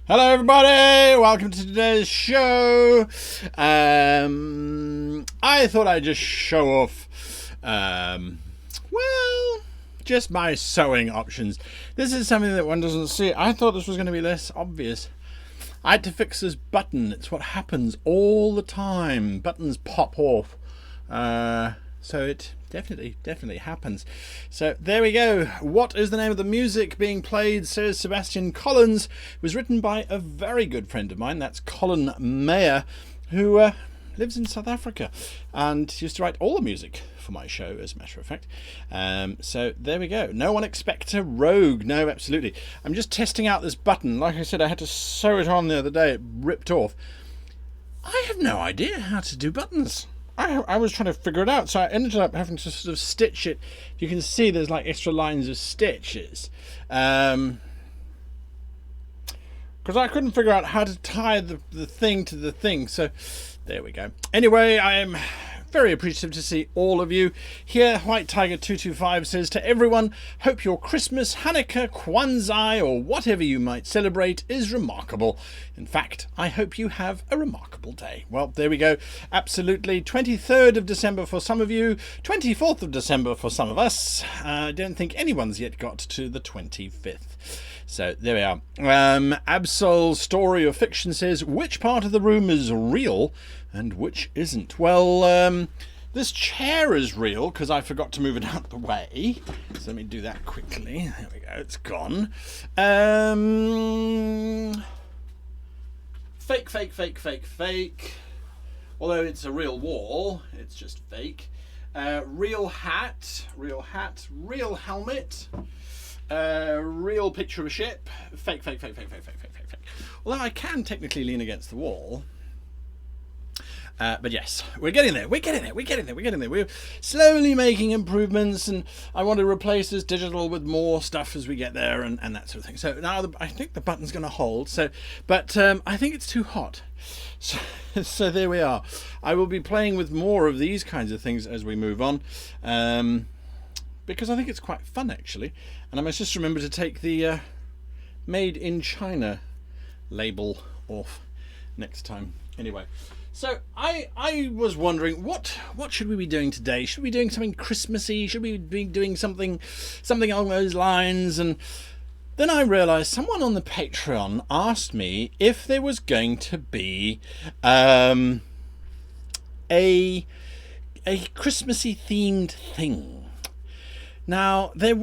Hello everybody, welcome to today's show. I thought I'd just show off, just my sewing options. This is something that one doesn't see. I thought this was going to be less obvious. I had to fix this button. It's what happens all the time. Buttons pop off. So it definitely happens. So there we go. What is the name of the music being played, says Sebastian Collins. It was written by a very good friend of mine. That's Colin Mayer, who lives in South Africa and used to write all the music for my show, as a matter of fact. So there we go. No one expect a rogue. No, absolutely. I'm just testing out this button. Like I said, I had to sew it on the other day. It ripped off. I have no idea how to do buttons. I was trying to figure it out, so I ended up having to sort of stitch it. You can see there's like extra lines of stitches. Because I couldn't figure out how to tie the thing to the thing. So there we go. Anyway, I am very appreciative to see all of you here. White Tiger 225 says, to everyone, hope your Christmas, Hanukkah, Kwanzaa, or whatever you might celebrate is remarkable. In fact, I hope you have a remarkable day. Well, there we go. Absolutely. 23rd of December for some of you, 24th of December for some of us. I don't think anyone's yet got to the 25th. So there we are. Absol Story of Fiction says, which part of the room is real and which isn't? Well, this chair is real because I forgot to move it out the way. So let me do that quickly. There we go. It's gone. Fake. Although it's a real wall, it's just fake. Real hat, real helmet. Real picture of a ship. Fake. Although I can technically lean against the wall. But yes, we're getting there. We're slowly making improvements, and I want to replace this digital with more stuff as we get there, and that sort of thing. So now I think the button's going to hold. But I think it's too hot. So there we are. I will be playing with more of these kinds of things as we move on. Because I think it's quite fun, actually. And I must just remember to take the Made in China label off next time. Anyway, so I was wondering, what should we be doing today? Should we be doing something Christmassy? Should we be doing something along those lines? And then I realised someone on the Patreon asked me if there was going to be a Christmassy themed thing. Now, there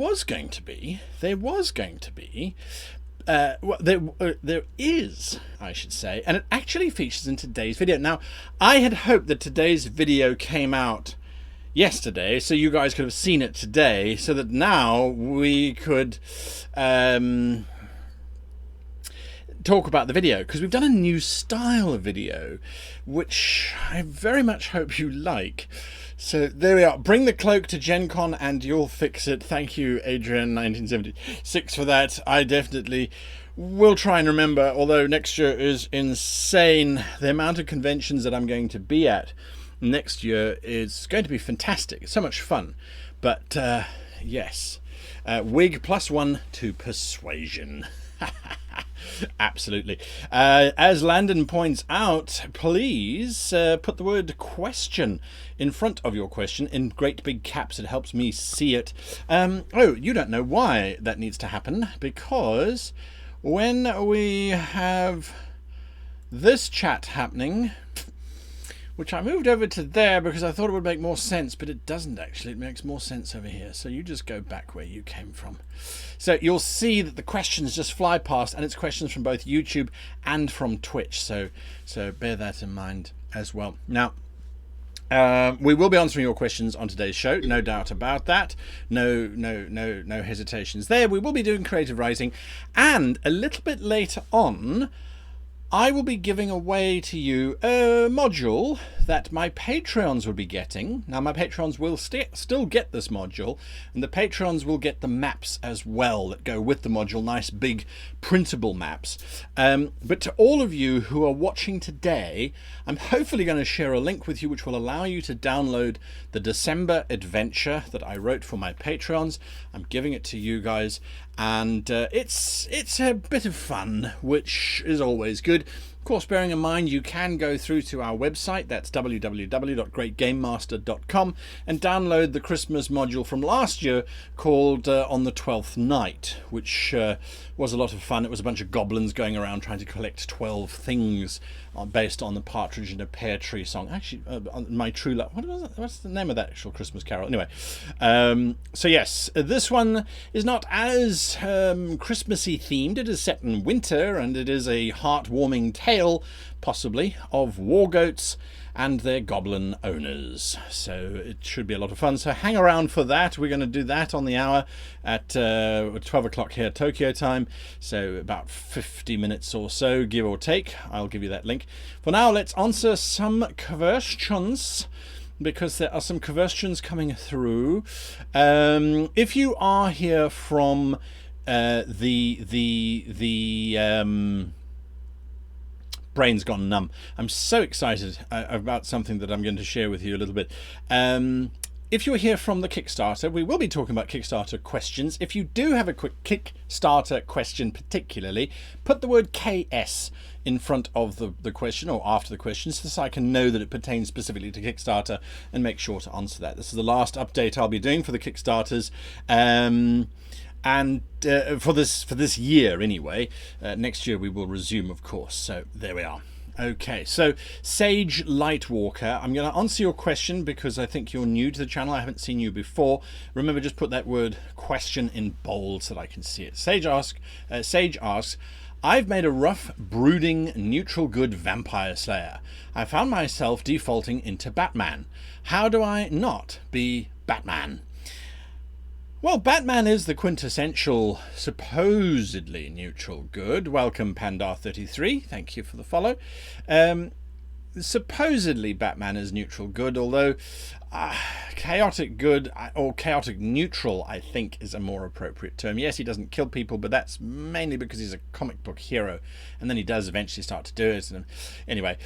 is, I should say, and it actually features in today's video. Now, I had hoped that today's video came out yesterday, so you guys could have seen it today, so that now we could talk about the video, because we've done a new style of video, which I very much hope you like. So there we are. Bring the cloak to Gen Con and you'll fix it. Thank you, Adrian1976, for that. I definitely will try and remember, although next year is insane. The amount of conventions that I'm going to be at next year is going to be fantastic. It's so much fun. But yes, wig +1 to persuasion. Absolutely. As Landon points out, please put the word question in front of your question in great big caps. It helps me see it. Oh, you don't know why that needs to happen, because when we have this chat happening, which I moved over to there because I thought it would make more sense, but it doesn't actually. It makes more sense over here. So you just go back where you came from. So you'll see that the questions just fly past, and it's questions from both YouTube and from Twitch. So bear that in mind as well. Now, we will be answering your questions on today's show, no doubt about that. No hesitations there. We will be doing Creative Rising, and a little bit later on, I will be giving away to you a module that my Patreons will be getting. Now, my Patreons will still get this module, and the Patreons will get the maps as well that go with the module, nice big printable maps. But to all of you who are watching today, I'm hopefully going to share a link with you which will allow you to download the December adventure that I wrote for my Patreons. I'm giving it to you guys, and it's a bit of fun, which is always good. Of course, bearing in mind, you can go through to our website, that's www.greatgamemaster.com, and download the Christmas module from last year called On the 12th Night, which was a lot of fun. It was a bunch of goblins going around trying to collect 12 things based on the Partridge in a Pear Tree song. Actually, My True Love. What was it? What's the name of that actual Christmas carol? Anyway, so yes, this one is not as Christmassy themed. It is set in winter, and it is a heartwarming tale, possibly, of war goats and their goblin owners. So it should be a lot of fun. So hang around for that. We're going to do that on the hour at 12 o'clock here Tokyo time. So about 50 minutes or so, give or take. I'll give you that link. For now, let's answer some questions, because there are some questions coming through. If you are here from brain's gone numb. I'm so excited about something that I'm going to share with you a little bit. If you're here from the Kickstarter, we will be talking about Kickstarter questions. If you do have a quick Kickstarter question particularly, put the word KS in front of the question or after the question, so I can know that it pertains specifically to Kickstarter and make sure to answer that. This is the last update I'll be doing for the Kickstarters. And for this year anyway. Next year we will resume, of course. So there we are. Okay, so Sage Lightwalker, I'm going to answer your question because I think you're new to the channel. I haven't seen you before. Remember, just put that word question in bold so that I can see it. Sage asks, I've made a rough, brooding, neutral good vampire slayer. I found myself defaulting into Batman. How do I not be Batman? Well, Batman is the quintessential, supposedly neutral good. Welcome, Pandar33. Thank you for the follow. Supposedly Batman is neutral good, although chaotic good or chaotic neutral, I think, is a more appropriate term. Yes, he doesn't kill people, but that's mainly because he's a comic book hero, and then he does eventually start to do it. And anyway,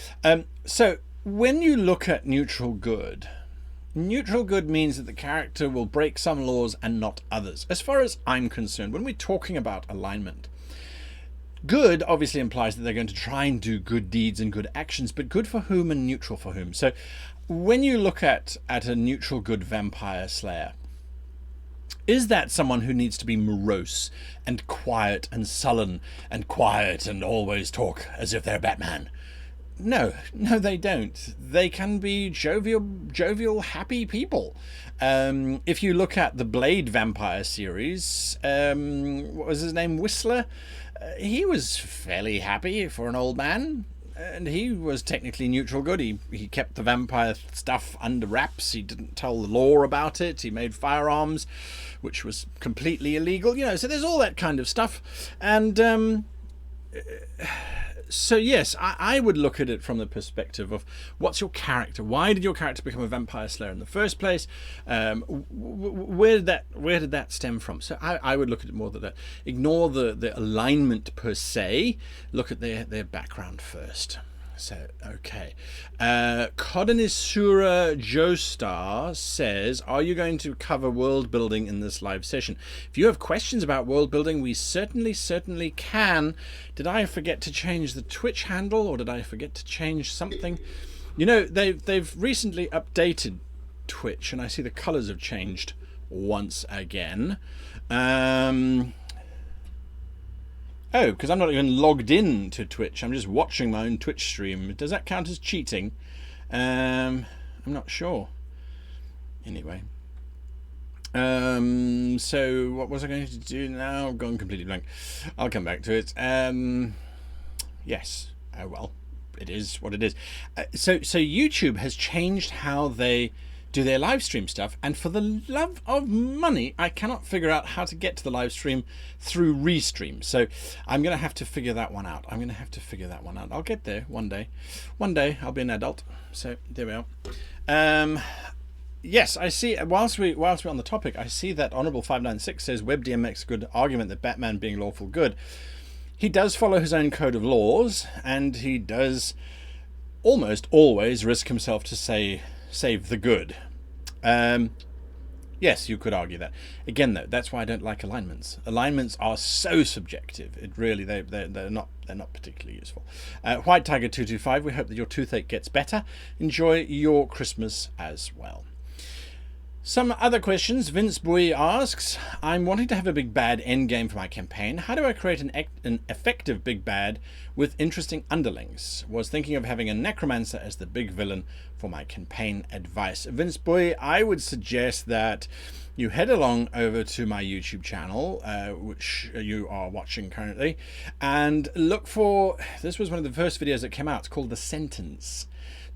so when you look at neutral good means that the character will break some laws and not others. As far as I'm concerned, when we're talking about alignment, good obviously implies that they're going to try and do good deeds and good actions, but good for whom and neutral for whom. So when you look at a neutral good vampire slayer, is that someone who needs to be morose and quiet and sullen and quiet and always talk as if they're Batman? No, they don't. They can be jovial, happy people. If you look at the Blade Vampire series, what was his name? Whistler? He was fairly happy for an old man, and he was technically neutral good. He kept the vampire stuff under wraps. He didn't tell the law about it. He made firearms, which was completely illegal. You know, so there's all that kind of stuff. And so yes, I would look at it from the perspective of what's your character? Why did your character become a vampire slayer in the first place? Where did that stem from? So I would look at it more that ignore the alignment per se. Look at their background first. So, okay. Kodanisura Joestar says, are you going to cover world building in this live session? If you have questions about world building, we certainly can. Did I forget to change the Twitch handle, or did I forget to change something? You know, they've recently updated Twitch, and I see the colors have changed once again. Oh, because I'm not even logged in to Twitch. I'm just watching my own Twitch stream. Does that count as cheating? I'm not sure. Anyway. So what was I going to do now? I've gone completely blank. I'll come back to it. Yes. Oh, well, it is what it is. So YouTube has changed how they do their live stream stuff, and for the love of money, I cannot figure out how to get to the live stream through Restream. So I'm going to have to figure that one out. I'll get there one day. One day I'll be an adult. So there we are. Yes, I see. Whilst we're on the topic, I see that Honourable 596 says WebDM makes a good argument that Batman being lawful good. He does follow his own code of laws, and he does almost always risk himself to save the good. Yes, you could argue that. Again, though, that's why I don't like alignments. Alignments are so subjective. It really they're not particularly useful. White Tiger 225. We hope that your toothache gets better. Enjoy your Christmas as well. Some other questions. Vince Bowie asks, I'm wanting to have a big bad endgame for my campaign. How do I create an effective big bad with interesting underlings? Was thinking of having a necromancer as the big villain for my campaign. Advice. Vince Bowie, I would suggest that you head along over to my YouTube channel, which you are watching currently, and look for, this was one of the first videos that came out. It's called The Sentence.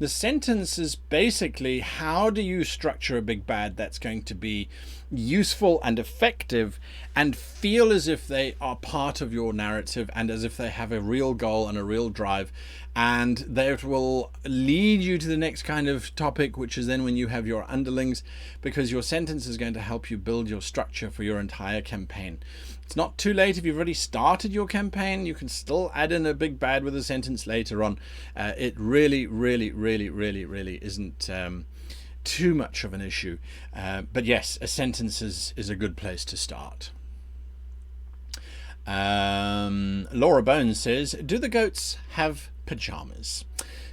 The sentence is basically, how do you structure a big bad that's going to be useful and effective and feel as if they are part of your narrative and as if they have a real goal and a real drive, and that will lead you to the next kind of topic, which is then when you have your underlings, because your sentence is going to help you build your structure for your entire campaign. It's not too late if you've already started your campaign. You can still add in a big bad with a sentence later on. It really isn't too much of an issue. But yes, a sentence is a good place to start. Laura Bones says, do the goats have pajamas?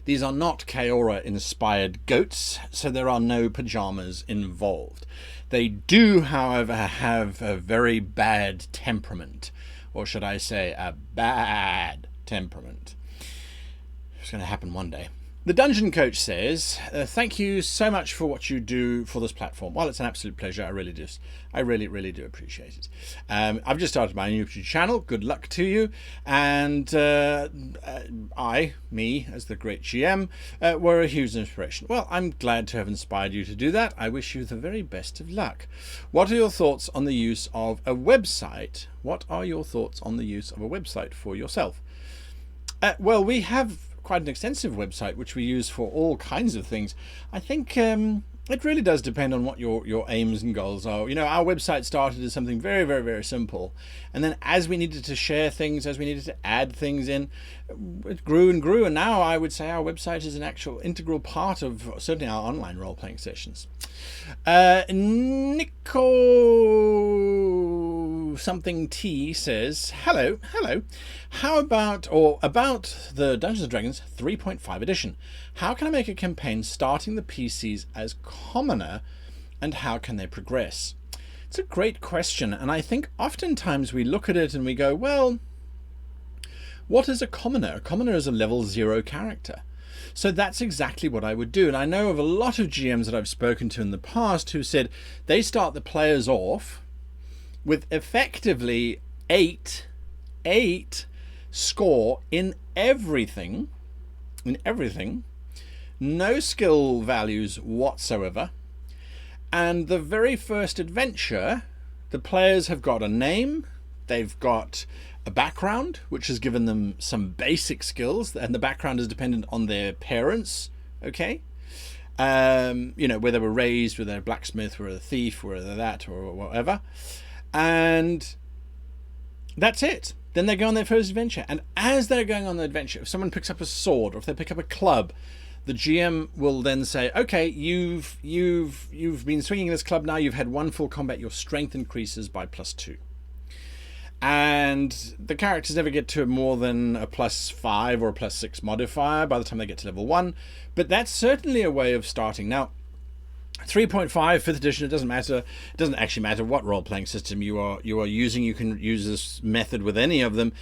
These are not Kaora inspired goats, so there are no pajamas involved. They do, however, have a very bad temperament, or should I say a bad temperament. It's going to happen one day. The Dungeon Coach says, thank you so much for what you do for this platform. Well, it's an absolute pleasure. I really do appreciate it. I've just started my YouTube channel. Good luck to you. And me, as the great GM, were a huge inspiration. Well, I'm glad to have inspired you to do that. I wish you the very best of luck. What are your thoughts on the use of a website? What are your thoughts on the use of a website for yourself? Well, we have quite an extensive website which we use for all kinds of things. I think it really does depend on what your aims and goals are. You know, our website started as something very simple, and then as we needed to share things, as we needed to add things in, it grew and grew, and now I would say our website is an actual integral part of certainly our online role-playing sessions. Nico something T says, hello, how about the Dungeons and Dragons 3.5 edition? How can I make a campaign starting the PCs as commoner, and how can they progress? It's a great question, and I think oftentimes we look at it and we go, well, what is a commoner? A commoner is a level 0 character. So that's exactly what I would do. And I know of a lot of GMs that I've spoken to in the past who said they start the players off with effectively 8 score in everything, no skill values whatsoever. And the very first adventure, the players have got a name, they've got a background, which has given them some basic skills, and the background is dependent on their parents, okay? You know, where they were raised, whether they're a blacksmith, or a thief, or that, or whatever. And that's it. Then they go on their first adventure. And as they're going on the adventure, if someone picks up a sword, or if they pick up a club, the GM will then say, okay, you've been swinging this club now, you've had one full combat, your strength increases by +2. And the characters never get to more than a +5 or a +6 modifier by the time they get to level 1. But that's certainly a way of starting. Now, 3.5, 5th edition, it doesn't matter. It doesn't actually matter what role-playing system you are using. You can use this method with any of them,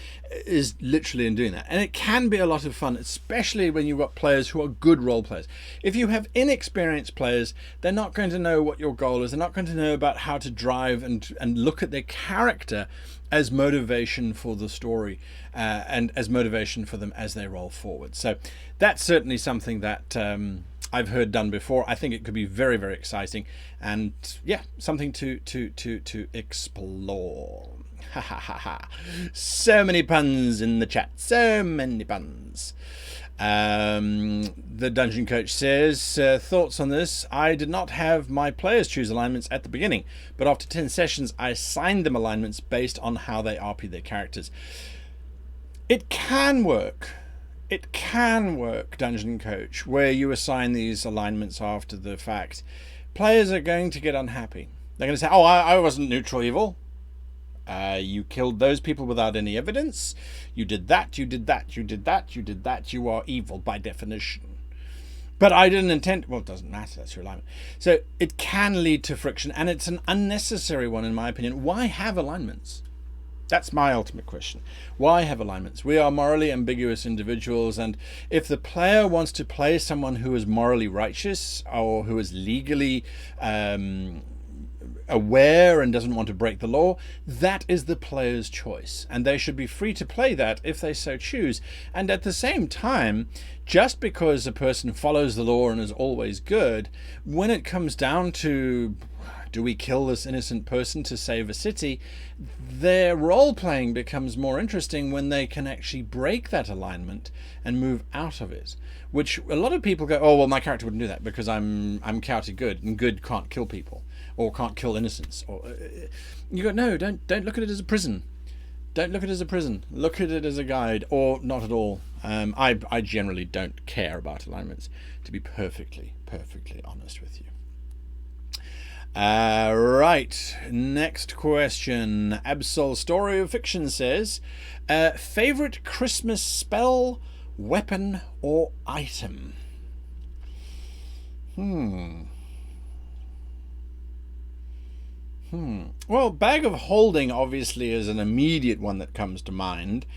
is literally in doing that. And it can be a lot of fun, especially when you've got players who are good role players. If you have inexperienced players, they're not going to know what your goal is. They're not going to know about how to drive and look at their character as motivation for the story, and as motivation for them as they roll forward. So that's certainly something that I've heard done before. I think it could be very, very exciting, and yeah, something to explore. Ha ha ha ha! So many puns in the chat. So many puns. The Dungeon Coach says, thoughts on this? I did not have my players choose alignments at the beginning, but after 10 sessions I assigned them alignments based on how they RP their characters. It can work. It can work, Dungeon Coach, where you assign these alignments after the fact. Players are going to get unhappy. They're going to say, oh, I wasn't neutral evil. You killed those people without any evidence. You did that, you did that, you did that, you did that. You are evil by definition. But I didn't intend... Well, it doesn't matter. That's your alignment. So it can lead to friction, and it's an unnecessary one, in my opinion. Why have alignments? That's my ultimate question. Why have alignments? We are morally ambiguous individuals, and if the player wants to play someone who is morally righteous or who is legally aware and doesn't want to break the law, that is the player's choice, and they should be free to play that if they so choose. And at the same time, just because a person follows the law and is always good, when it comes down to do we kill this innocent person to save a city, their role-playing becomes more interesting when they can actually break that alignment and move out of it. Which a lot of people go, oh, well, my character wouldn't do that because I'm chaotic good, and good can't kill people or can't kill innocents. Or you go, no, don't look at it as a prison. Don't look at it as a prison. Look at it as a guide, or not at all. I generally don't care about alignments, to be perfectly honest with you. Right, next question. Absol Story of Fiction says, favorite Christmas spell, weapon, or item? Well, Bag of Holding obviously is an immediate one that comes to mind.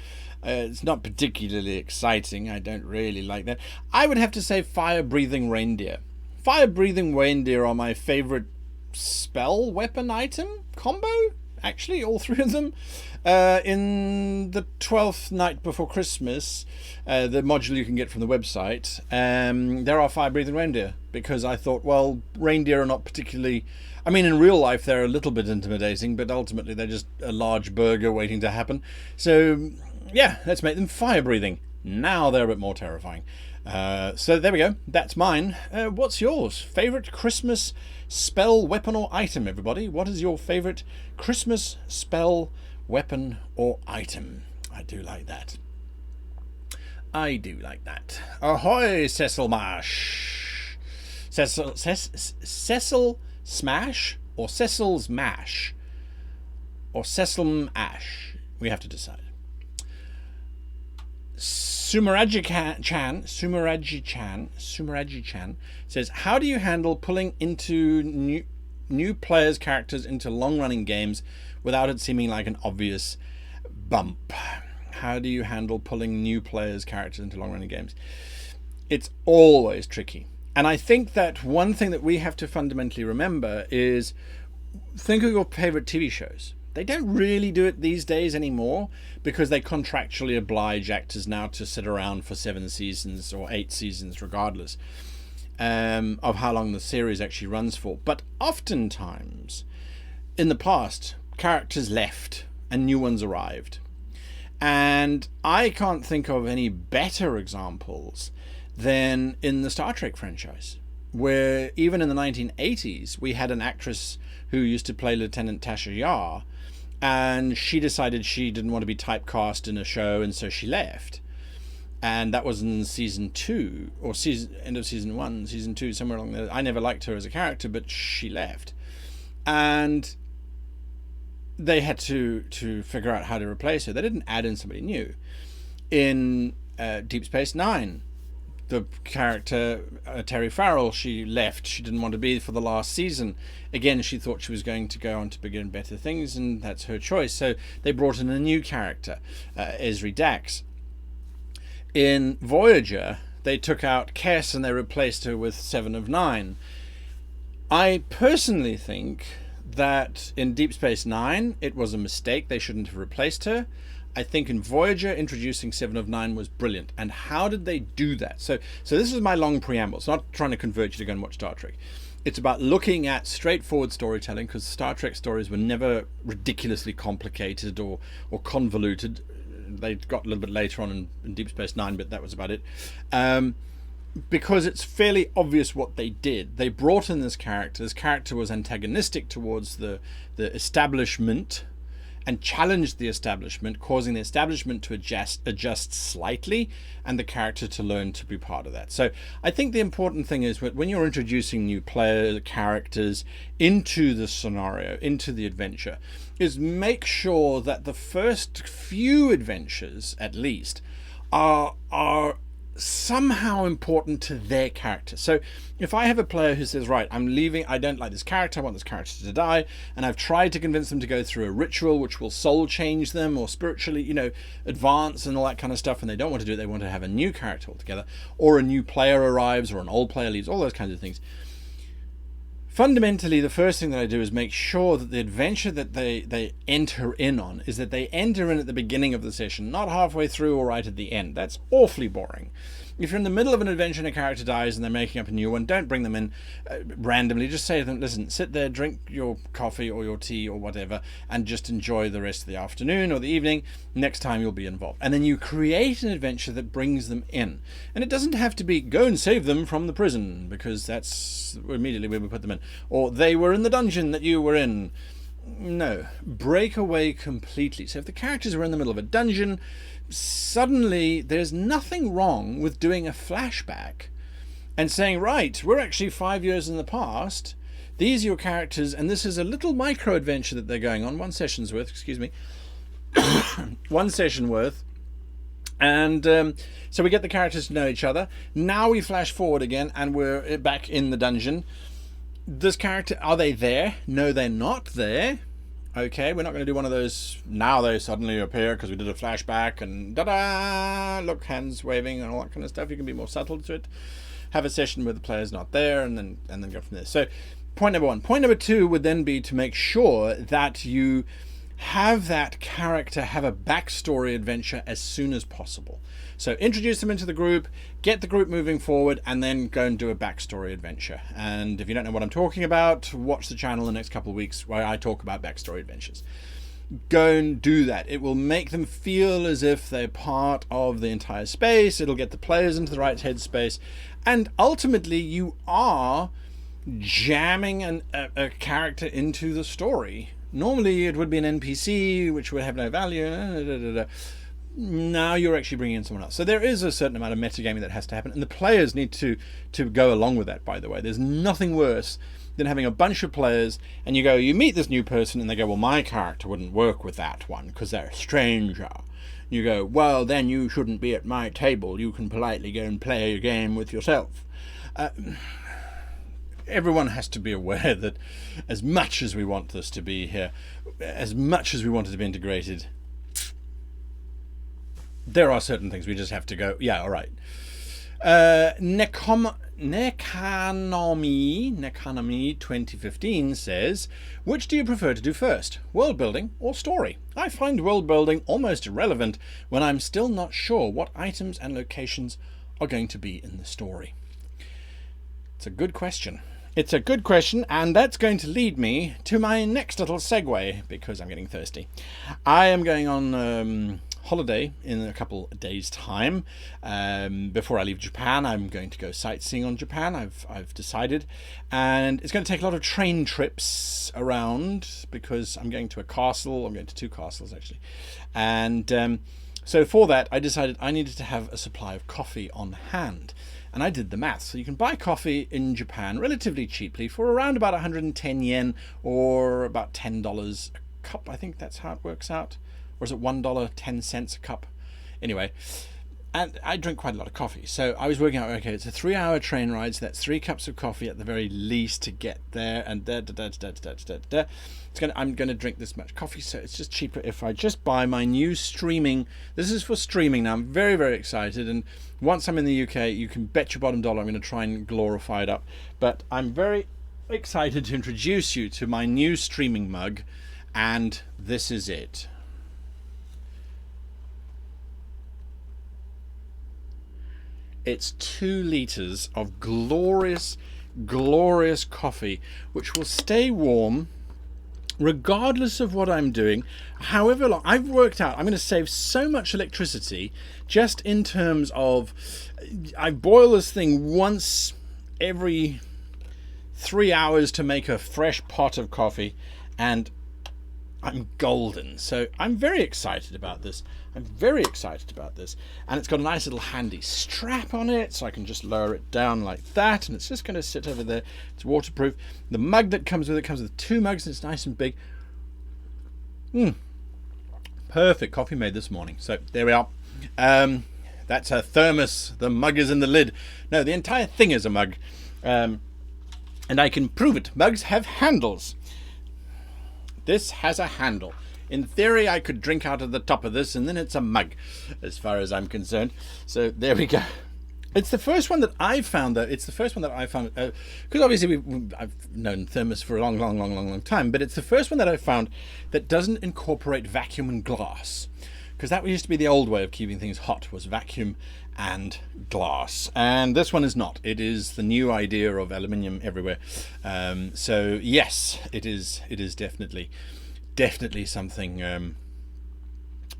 It's not particularly exciting. I don't really like that. I would have to say Fire-Breathing Reindeer. Fire-Breathing Reindeer are my favorite spell, weapon, item combo. Actually, all three of them. In the 12th Night Before Christmas, the module you can get from the website, there are Fire-Breathing Reindeer, because I thought, well, reindeer are not particularly... I mean, in real life, they're a little bit intimidating, but ultimately they're just a large burger waiting to happen. So, yeah, let's make them fire-breathing. Now they're a bit more terrifying. So there we go. That's mine. What's yours? Favorite Christmas spell, weapon, or item, everybody? What is your favorite Christmas spell, weapon, or item? I do like that. I do like that. Ahoy, Cecil Marsh. Cecil Smash or Cecil's Mash or Cecil Ash? We have to decide. Sumeraji Chan says, how do you handle pulling into new players' characters into long-running games without it seeming like an obvious bump? How do you handle pulling new players' characters into long-running games? It's always tricky. And I think that one thing that we have to fundamentally remember is, think of your favorite TV shows. They don't really do it these days anymore because they contractually oblige actors now to sit around for 7 seasons or 8 seasons, regardless of how long the series actually runs for. But oftentimes, in the past, characters left and new ones arrived. And I can't think of any better examples than in the Star Trek franchise, where even in the 1980s, we had an actress who used to play Lieutenant Tasha Yar, and she decided she didn't want to be typecast in a show, and so she left. And that was in season 2, or end of season 1, season 2, somewhere along there. I never liked her as a character, but she left. And they had to figure out how to replace her. They didn't add in somebody new. In Deep Space Nine, the character Terry Farrell, she left. She didn't want to be for the last season. Again, she thought she was going to go on to bigger and better things, and that's her choice. So they brought in a new character, Ezri Dax. In Voyager, they took out Kess and they replaced her with Seven of Nine. I personally think that in Deep Space Nine, it was a mistake. They shouldn't have replaced her. I think in Voyager, introducing 7 of 9 was brilliant. And how did they do that? So this is my long preamble. It's not trying to convert you to go and watch Star Trek. It's about looking at straightforward storytelling, because Star Trek stories were never ridiculously complicated or convoluted. They got a little bit later on in Deep Space Nine, but that was about it. Because it's fairly obvious what they did. They brought in this character. This character was antagonistic towards the establishment and challenged the establishment, causing the establishment to adjust slightly, and the character to learn to be part of that. So I think the important thing is when you're introducing new characters into the scenario, into the adventure, is make sure that the first few adventures, at least, are somehow important to their character. So if I have a player who says, right, I'm leaving, I don't like this character, I want this character to die, and I've tried to convince them to go through a ritual which will soul change them or spiritually, advance and all that kind of stuff, and they don't want to do it, they want to have a new character altogether, or a new player arrives, or an old player leaves, all those kinds of things. Fundamentally, the first thing that I do is make sure that the adventure that they enter in on is that they enter in at the beginning of the session, not halfway through or right at the end. That's awfully boring. If you're in the middle of an adventure and a character dies and they're making up a new one, don't bring them in randomly. Just say to them, listen, sit there, drink your coffee or your tea or whatever, and just enjoy the rest of the afternoon or the evening. Next time you'll be involved. And then you create an adventure that brings them in. And it doesn't have to be go and save them from the prison, because that's immediately where we put them in. Or they were in the dungeon that you were in. No, break away completely. So if the characters are in the middle of a dungeon, suddenly there's nothing wrong with doing a flashback and saying, right, we're actually 5 years in the past, these are your characters, and this is a little micro adventure that they're going on, one session worth, and so we get the characters to know each other. Now we flash forward again and we're back in the dungeon. This character, are they there? No, they're not there. Okay, we're not going to do one of those, now they suddenly appear because we did a flashback and da-da, look, hands waving and all that kind of stuff. You can be more subtle to it. Have a session where the player's not there and then go from there. So point number 1. Point number 2 would then be to make sure that you have that character have a backstory adventure as soon as possible. So introduce them into the group, get the group moving forward, and then go and do a backstory adventure. And if you don't know what I'm talking about, watch the channel the next couple of weeks where I talk about backstory adventures. Go and do that. It will make them feel as if they're part of the entire space. It'll get the players into the right headspace. And ultimately, you are jamming a character into the story. Normally, it would be an NPC, which would have no value. Now you're actually bringing in someone else. So there is a certain amount of metagaming that has to happen, and the players need to go along with that, by the way. There's nothing worse than having a bunch of players, and you meet this new person, and they go, well, my character wouldn't work with that one, because they're a stranger. You go, well, then you shouldn't be at my table. You can politely go and play a game with yourself. Everyone has to be aware that as much as we want this to be here, as much as we want it to be integrated, there are certain things we just have to go, yeah, all right. Necanomy 2015 says, which do you prefer to do first, world building or story? I find world building almost irrelevant when I'm still not sure what items and locations are going to be in the story. It's a good question. It's a good question, and that's going to lead me to my next little segue, because I'm getting thirsty. I am going on holiday in a couple of days' time. Before I leave Japan, I'm going to go sightseeing on Japan. I've decided, and it's going to take a lot of train trips around because I'm going to a castle. I'm going to 2 castles actually, and so for that, I decided I needed to have a supply of coffee on hand. And I did the math. So you can buy coffee in Japan relatively cheaply for around about 110 yen or about $10 a cup. I think that's how it works out. Or is it $1.10 a cup? Anyway, and I drink quite a lot of coffee. So I was working out, okay, it's a 3-hour train ride. So that's 3 cups of coffee at the very least to get there. And I'm going to drink this much coffee. So it's just cheaper if I just buy my new streaming. This is for streaming now. I'm very, very excited. And once I'm in the UK, you can bet your bottom dollar I'm going to try and glorify it up. But I'm very excited to introduce you to my new streaming mug. And this is it. It's 2 liters of glorious, glorious coffee, which will stay warm regardless of what I'm doing, however long. I've worked out I'm going to save so much electricity just in terms of, I boil this thing once every 3 hours to make a fresh pot of coffee, and I'm golden. So I'm very excited about this. I'm very excited about this. And it's got a nice little handy strap on it, so I can just lower it down like that, and it's just going to sit over there. It's waterproof. The mug that comes with it comes with 2 mugs, and it's nice and big. Perfect coffee made this morning. So there we are. That's a thermos. The mug is in the lid. No, the entire thing is a mug. And I can prove it. Mugs have handles. This has a handle. In theory, I could drink out of the top of this, and then it's a mug, as far as I'm concerned. So there we go. It's the first one that I found, though. It's the first one that I found, because obviously I've known thermos for a long time, but it's the first one that I found that doesn't incorporate vacuum and glass. Because that used to be the old way of keeping things hot, was vacuum and glass. And this one is not. It is the new idea of aluminium everywhere. So yes, it is definitely something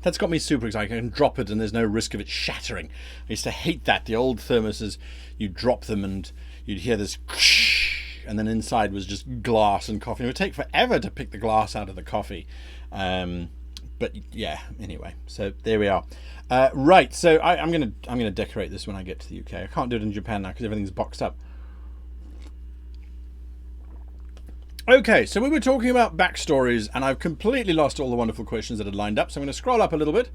that's got me super excited. I can drop it and there's no risk of it shattering. I used to hate that. The old thermoses, you drop them and you'd hear this and then inside was just glass and coffee. It would take forever to pick the glass out of the coffee. But yeah, anyway, so there we are. Right, so I'm gonna decorate this when I get to the UK. I can't do it in Japan now because everything's boxed up. Okay, so we were talking about backstories, and I've completely lost all the wonderful questions that had lined up. So I'm going to scroll up a little bit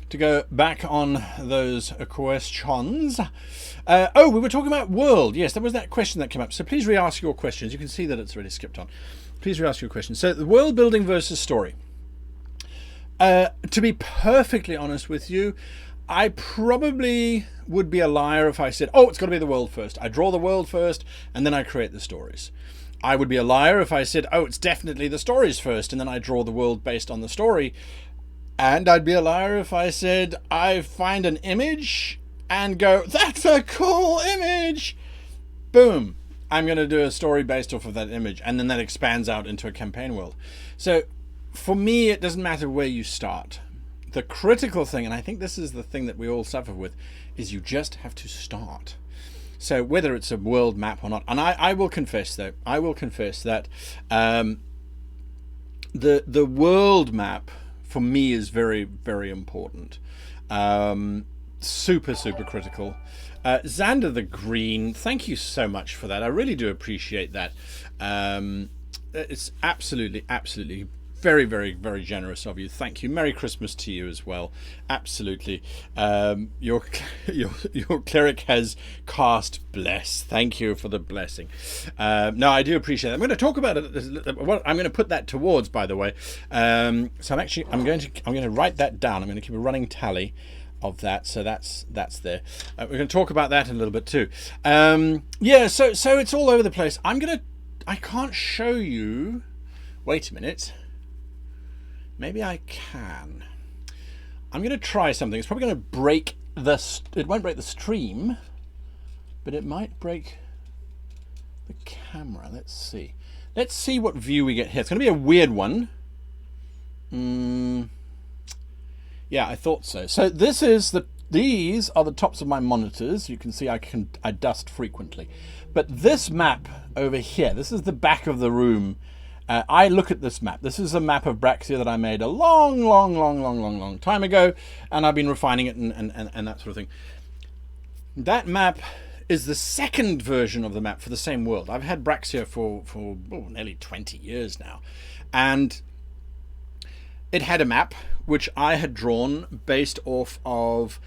to go back on those questions. Oh, we were talking about world. Yes, there was that question that came up. So please re-ask your questions. You can see that it's already skipped on. Please re-ask your questions. So the world building versus story. To be perfectly honest with you, I probably would be a liar if I said, oh, it's got to be the world first. I draw the world first, and then I create the stories. I would be a liar if I said, oh, it's definitely the stories first, and then I draw the world based on the story. And I'd be a liar if I said, I find an image and go, that's a cool image. Boom. I'm going to do a story based off of that image, and then that expands out into a campaign world. So for me, it doesn't matter where you start. The critical thing, and I think this is the thing that we all suffer with, is you just have to start. So whether it's a world map or not, and I will confess though, that the world map for me is very, very important. Super critical. Xander the Green, thank you so much for that. I really do appreciate that. It's absolutely very, very, very generous of you. Thank you. Merry Christmas to you as well. Absolutely. Your cleric has cast bless. Thank you for the blessing. No, I do appreciate it. I'm going to talk about it. Well, I'm going to put that towards, by the way. So I'm going to write that down. I'm going to keep a running tally of that. So that's there. We're going to talk about that in a little bit too. Yeah. So it's all over the place. I can't show you. Wait a minute. Maybe I can. I'm going to try something. It's probably going to break it won't break the stream, but it might break the camera. Let's see. Let's see what view we get here. It's going to be a weird one. Yeah, I thought so. So these are the tops of my monitors. You can see I dust frequently. But this map over here, this is the back of the room. I look at this map. This is a map of Braxia that I made a long time ago, and I've been refining it and that sort of thing. That map is the second version of the map for the same world. I've had Braxia for nearly 20 years now, and it had a map which I had drawn based off of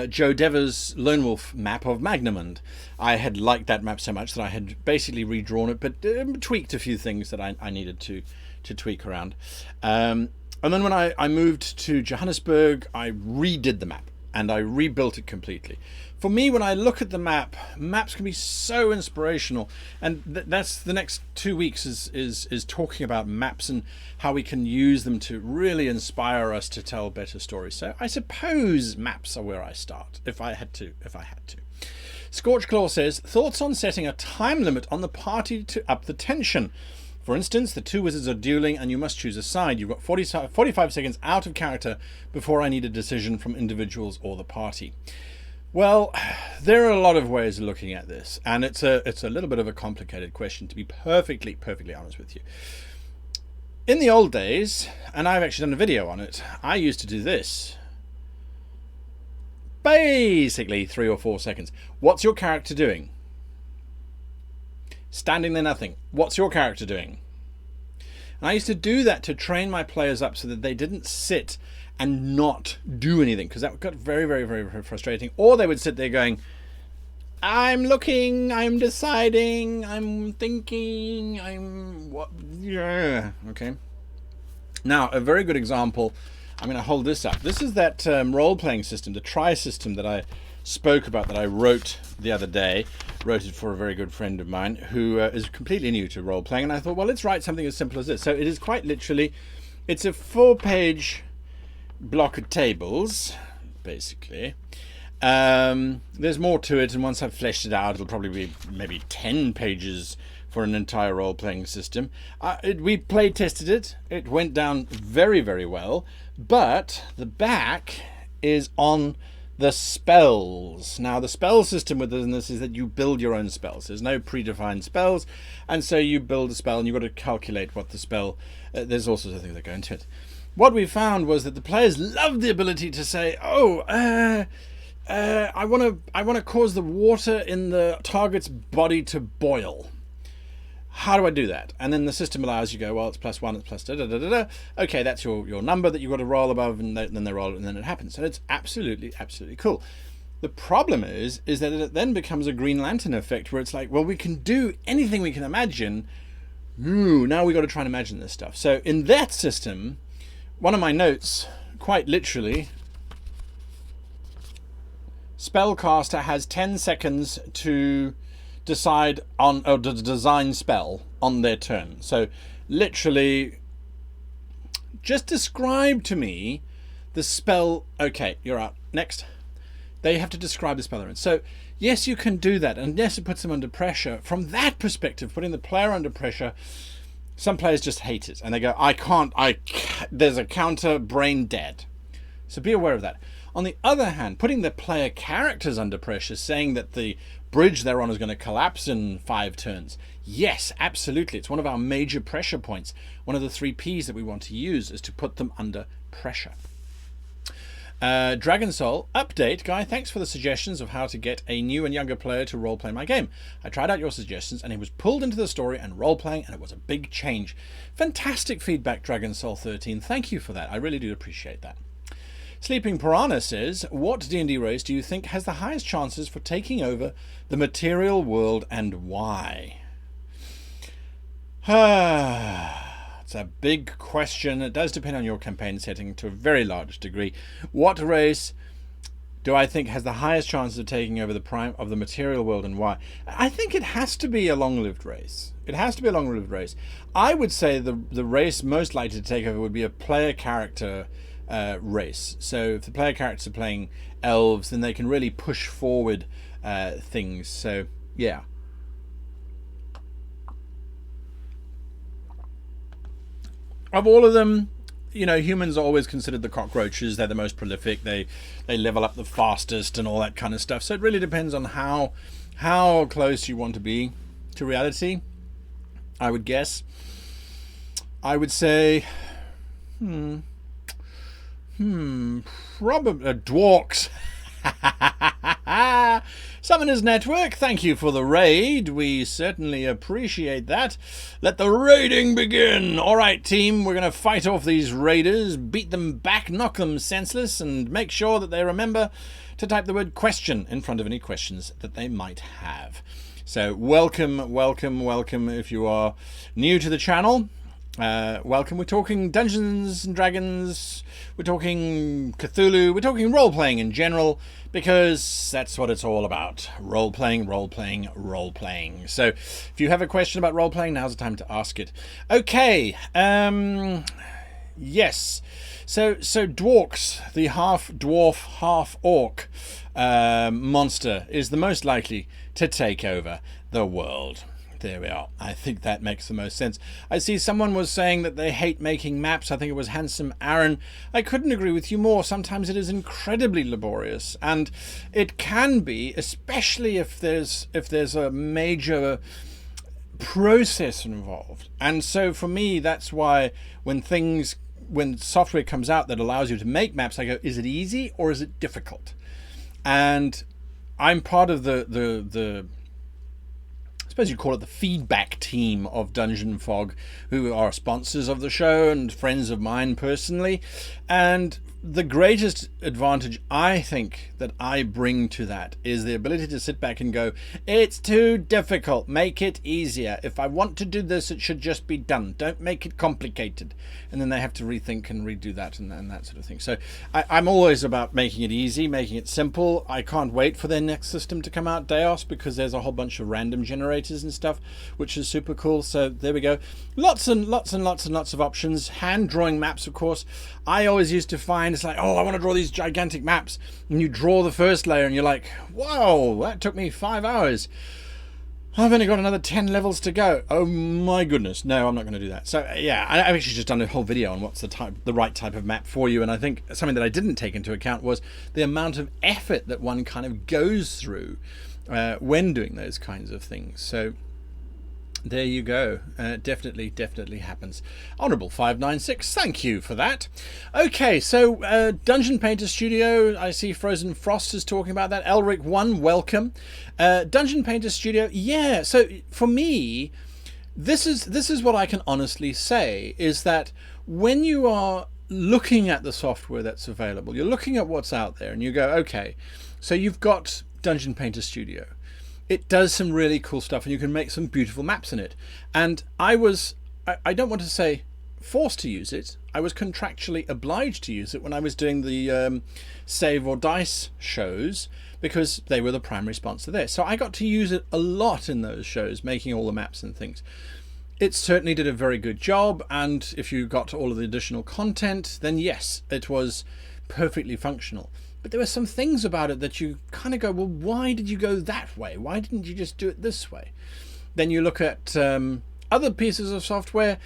Joe Dever's Lone Wolf map of Magnamund. I had liked that map so much that I had basically redrawn it, but tweaked a few things that I needed to tweak around. And then when I moved to Johannesburg, I redid the map. and I rebuilt it completely. For me, when I look at the map, maps can be so inspirational, and that's the next 2 weeks is talking about maps and how we can use them to really inspire us to tell better stories. So I suppose maps are where I start, if I had to. Scorchclaw says, thoughts on setting a time limit on the party to up the tension. For instance, the two wizards are dueling and you must choose a side. You've got 45 seconds out of character before I need a decision from individuals or the party. Well, there are a lot of ways of looking at this, and it's a little bit of a complicated question, to be perfectly honest with you. In the old days, and I've actually done a video on it, I used to do this. Basically 3 or 4 seconds. What's your character doing? Standing there, nothing. What's your character doing? And I used to do that to train my players up so that they didn't sit and not do anything, because that got very frustrating. Or they would sit there going, I'm looking, I'm deciding, I'm thinking, I'm what? Yeah, okay. Now, a very good example, I'm going to hold this up. This is that role-playing system, the try system that I spoke about, that I wrote the other day. Wrote it for a very good friend of mine who is completely new to role-playing, and I thought, well, let's write something as simple as this. So it is quite literally, it's a 4-page block of tables, basically. There's more to it, and once I've fleshed it out, it'll probably be maybe 10 pages for an entire role-playing system. We play tested it. It went down very well, but the back is on the spells. Now, the spell system within this is that you build your own spells. There's no predefined spells, and so you build a spell and you've got to calculate what the spell, there's all sorts of things that go into it. What we found was that the players loved the ability to say, I want to cause the water in the target's body to boil. How do I do that? And then the system allows you to go, well, it's +1, it's plus da-da-da-da-da. Okay, that's your number that you've got to roll above, and then they roll it, and then it happens. And it's absolutely cool. The problem is that it then becomes a Green Lantern effect, where it's like, well, we can do anything we can imagine. Ooh, now we've got to try and imagine this stuff. So in that system, one of my notes, quite literally, spellcaster has 10 seconds to decide on or to design spell on their turn. So literally, just describe to me the spell. Okay, you're out. Next. They have to describe the spell they're in. So yes, you can do that, and yes, it puts them under pressure. From that perspective, putting the player under pressure, some players just hate it, and they go, I can't, there's a counter, brain dead. So be aware of that. On the other hand, putting the player characters under pressure, saying that the bridge they're on is going to collapse in 5 turns. Yes, absolutely. It's one of our major pressure points. One of the 3 Ps that we want to use is to put them under pressure. Dragon Soul, update. Guy, thanks for the suggestions of how to get a new and younger player to roleplay my game. I tried out your suggestions and he was pulled into the story and roleplaying, and it was a big change. Fantastic feedback, Dragon Soul 13. Thank you for that. I really do appreciate that. Sleeping Piranha says, what D&D race do you think has the highest chances for taking over the material world, and why? It's a big question. It does depend on your campaign setting to a very large degree. What race do I think has the highest chances of taking over the prime of the material world, and why? I think it has to be a long-lived race. It has to be a long-lived race. I would say the race most likely to take over would be a player character race. So if the player characters are playing elves, then they can really push forward things. So yeah. Of all of them, you know, humans are always considered the cockroaches. They're the most prolific. They level up the fastest and all that kind of stuff. So it really depends on how close you want to be to reality, I would guess. I would say probably Dwarks. Summoners Network, thank you for the raid. We certainly appreciate that. Let the raiding begin. All right, team, we're going to fight off these raiders, beat them back, knock them senseless, and make sure that they remember to type the word question in front of any questions that they might have. So welcome if you are new to the channel. Welcome. We're talking Dungeons and Dragons, we're talking Cthulhu, we're talking role-playing in general, because that's what it's all about. Role-playing, role-playing, role-playing. So if you have a question about role-playing, now's the time to ask it. Okay, yes. So Dwarks, the half-dwarf, half-orc monster, is the most likely to take over the world. There we are. I think that makes the most sense. I see someone was saying that they hate making maps. I think it was Handsome Aaron. I couldn't agree with you more. Sometimes it is incredibly laborious, and it can be, especially if there's a major process involved. And so for me, that's why when software comes out that allows you to make maps, I go, is it easy or is it difficult? And I'm part of the I suppose you call it the feedback team of Dungeon Fog, who are sponsors of the show and friends of mine personally. And the greatest advantage I think that I bring to that is the ability to sit back and go, it's too difficult, make it easier. If I want to do this, it should just be done. Don't make it complicated. And then they have to rethink and redo that and that sort of thing. So I'm always about making it easy, making it simple. I can't wait for their next system to come out, Deos, because there's a whole bunch of random generators and stuff, which is super cool. So there we go. Lots and lots of options. Hand drawing maps, of course. I always used to find, it's like, oh, I want to draw these gigantic maps. And you draw the first layer and you're like, whoa, that took me 5 hours. I've only got another 10 levels to go. Oh my goodness. No, I'm not going to do that. So yeah, I've actually just done a whole video on what's the right type of map for you. And I think something that I didn't take into account was the amount of effort that one kind of goes through when doing those kinds of things. So there you go. Definitely happens. Honourable 596, thank you for that. Okay, so Dungeon Painter Studio, I see Frozen Frost is talking about that. Elric 1, welcome. Dungeon Painter Studio, yeah, so for me, this is what I can honestly say, is that when you are looking at the software that's available, you're looking at what's out there and you go, okay, so you've got Dungeon Painter Studio. It does some really cool stuff and you can make some beautiful maps in it. And I don't want to say forced to use it, I was contractually obliged to use it when I was doing the Save or Dice shows, because they were the primary sponsor there. So I got to use it a lot in those shows, making all the maps and things. It certainly did a very good job, and if you got all of the additional content, then yes, it was perfectly functional. But there were some things about it that you kind of go, well, why did you go that way? Why didn't you just do it this way? Then you look at other pieces of software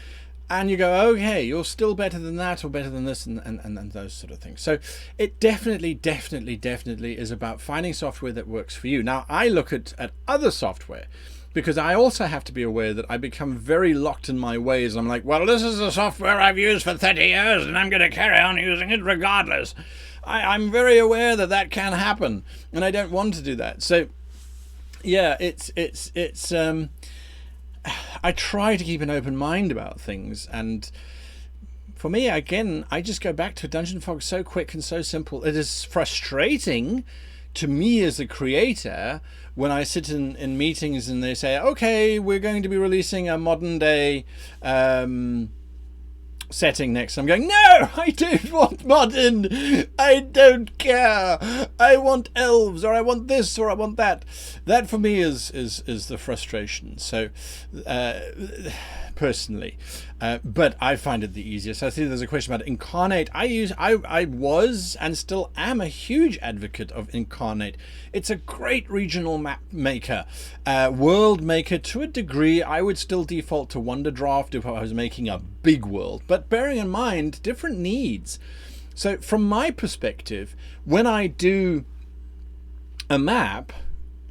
and you go, okay, you're still better than that or better than this and those sort of things. So it definitely is about finding software that works for you. Now, I look at other software because I also have to be aware that I become very locked in my ways. I'm like, well, this is the software I've used for 30 years and I'm going to carry on using it regardless. I'm very aware that can happen, and I don't want to do that. So, yeah, it's I try to keep an open mind about things, and for me, again, I just go back to Dungeon Fog so quick and so simple. It is frustrating to me as a creator when I sit in meetings and they say, okay, we're going to be releasing a modern day setting next. I'm going, no, I don't want modern. I don't care. I want elves, or I want this, or I want that. That for me is the frustration. So personally, but I find it the easiest. I see there's a question about Incarnate. I was and still am a huge advocate of Incarnate. It's a great regional map maker, world maker to a degree. I would still default to Wonderdraft if I was making a big world, but bearing in mind different needs. So from my perspective, when I do a map,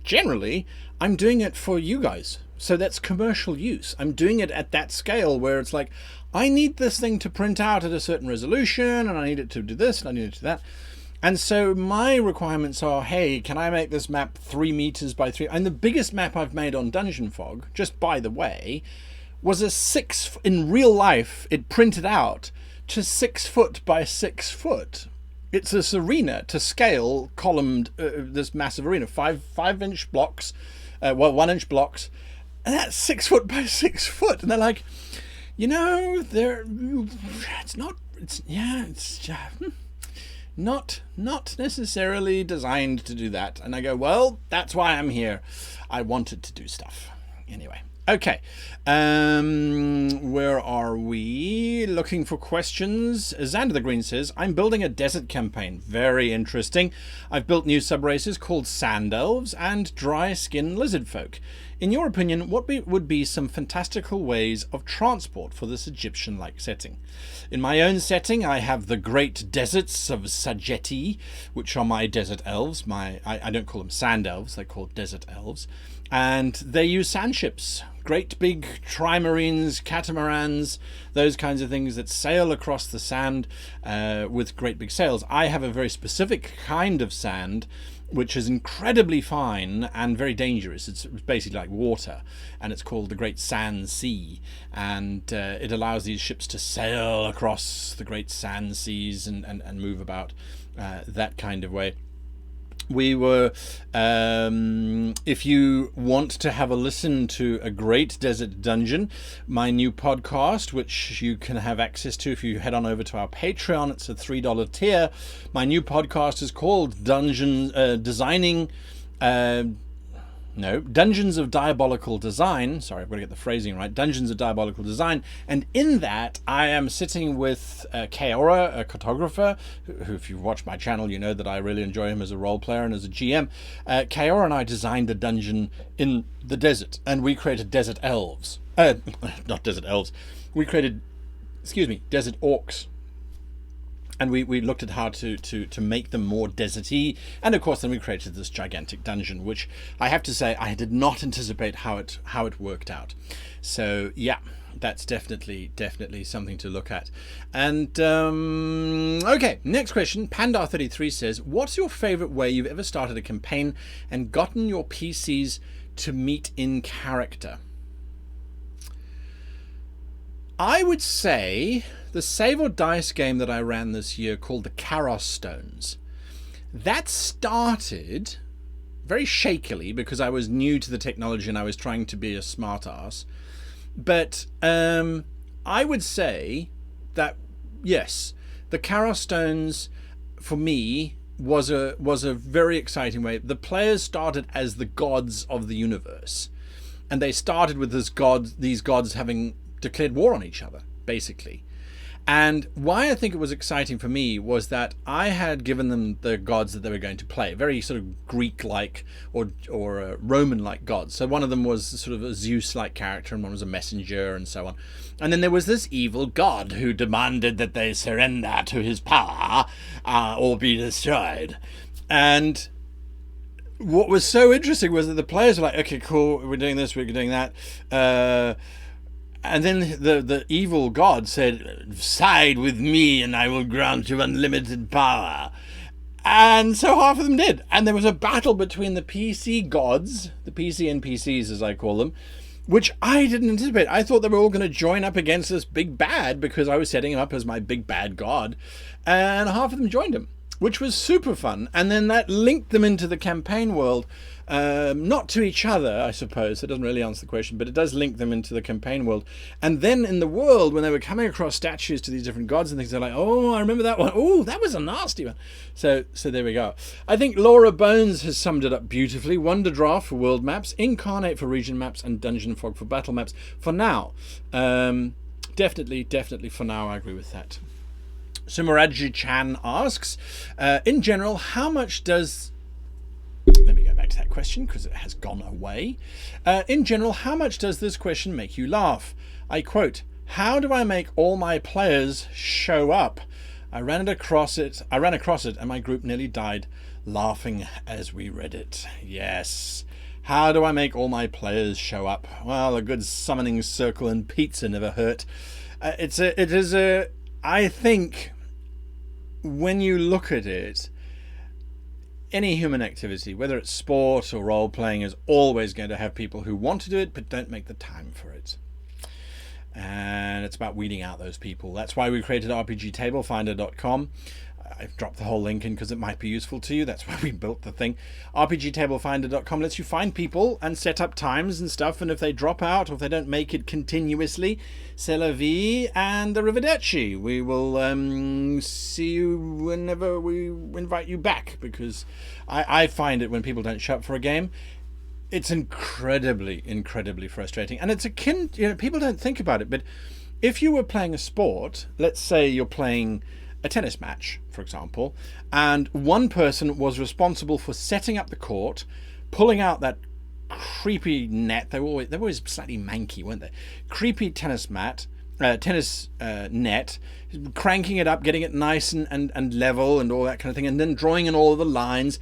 generally I'm doing it for you guys. So that's commercial use. I'm doing it at that scale where it's like, I need this thing to print out at a certain resolution, and I need it to do this, and I need it to do that. And so my requirements are, hey, can I make this map 3 meters by 3? And the biggest map I've made on Dungeon Fog, just by the way, was a 6, in real life, it printed out to 6 foot by 6 foot. It's this arena to scale, columned, this massive arena, 5-inch blocks, 1-inch blocks, and that's 6 foot by 6 foot. And they're like, Not necessarily designed to do that. And I go, well, that's why I'm here. I wanted to do stuff. Anyway. Okay, where are we? Looking for questions. Xander the Green says, I'm building a desert campaign. Very interesting. I've built new subraces called Sand Elves and Dry Skin Lizard Folk. In your opinion, what would be some fantastical ways of transport for this Egyptian-like setting? In my own setting, I have the great deserts of Sajeti, which are my desert elves. I don't call them sand elves, they're called desert elves. And they use sand ships, great big trimarines, catamarans, those kinds of things that sail across the sand with great big sails. I have a very specific kind of sand, which is incredibly fine and very dangerous. It's basically like water, and it's called the Great Sand Sea. And it allows these ships to sail across the Great Sand Seas and move about that kind of way. We were, if you want to have a listen to A Great Desert Dungeon, my new podcast, which you can have access to if you head on over to our Patreon, it's a $3 tier. My new podcast is called Dungeons of Diabolical Design. Sorry, I've got to get the phrasing right. Dungeons of Diabolical Design. And in that, I am sitting with Kaora, a cartographer, who, if you've watched my channel, you know that I really enjoy him as a role player and as a GM. Kaora and I designed a dungeon in the desert, and we created desert elves. Not desert elves. We created, desert orcs. And we looked at how to make them more deserty. And of course, then we created this gigantic dungeon, which I have to say, I did not anticipate how it worked out. So yeah, that's definitely something to look at. And okay, next question. Pandar33 says, what's your favorite way you've ever started a campaign and gotten your PCs to meet in character? I would say the save or dice game that I ran this year called the Karos Stones. That started very shakily because I was new to the technology and I was trying to be a smart ass. But I would say that, yes, the Karos Stones for me was a very exciting way. The players started as the gods of the universe. And they started with these gods having declared war on each other, basically. And why I think it was exciting for me was that I had given them the gods that they were going to play, very sort of Greek-like or Roman-like gods. So one of them was sort of a Zeus-like character, and one was a messenger, and so on. And then there was this evil god who demanded that they surrender to his power or be destroyed. And what was so interesting was that the players were like, okay, cool, we're doing this, we're doing that. And then the evil god said, side with me and I will grant you unlimited power. And so half of them did. And there was a battle between the PC gods, the PC NPCs as I call them, which I didn't anticipate. I thought they were all going to join up against this big bad because I was setting him up as my big bad god. And half of them joined him, which was super fun. And then that linked them into the campaign world. Not to each other, I suppose. That doesn't really answer the question, but it does link them into the campaign world. And then in the world, when they were coming across statues to these different gods and things, they're like, oh, I remember that one. Oh, that was a nasty one. So there we go. I think Laura Bones has summed it up beautifully. Wonder Draft for world maps, Incarnate for region maps, and Dungeon Fog for battle maps. For now, definitely for now, I agree with that. Sumaraji Chan asks, in general, how much does... Let me go back to that question because it has gone away. In general, how much does this question make you laugh? I quote, how do I make all my players show up? I ran across it and my group nearly died laughing as we read it. Yes. How do I make all my players show up? Well, a good summoning circle and pizza never hurt. I think when you look at it, any human activity, whether it's sport or role-playing, is always going to have people who want to do it but don't make the time for it. And it's about weeding out those people. That's why we created RPGTableFinder.com. I've dropped the whole link in because it might be useful to you. That's why we built the thing. RPGtablefinder.com lets you find people and set up times and stuff, and if they drop out or if they don't make it continuously, c'est la vie and arrivederci. We will see you whenever we invite you back, because I find it when people don't show up for a game, it's incredibly frustrating. And it's akin, people don't think about it, but if you were playing a sport, let's say you're playing a tennis match, for example, and one person was responsible for setting up the court, pulling out that creepy net. They were always slightly manky, weren't they? Creepy tennis net, cranking it up, getting it nice and level and all that kind of thing, and then drawing in all of the lines.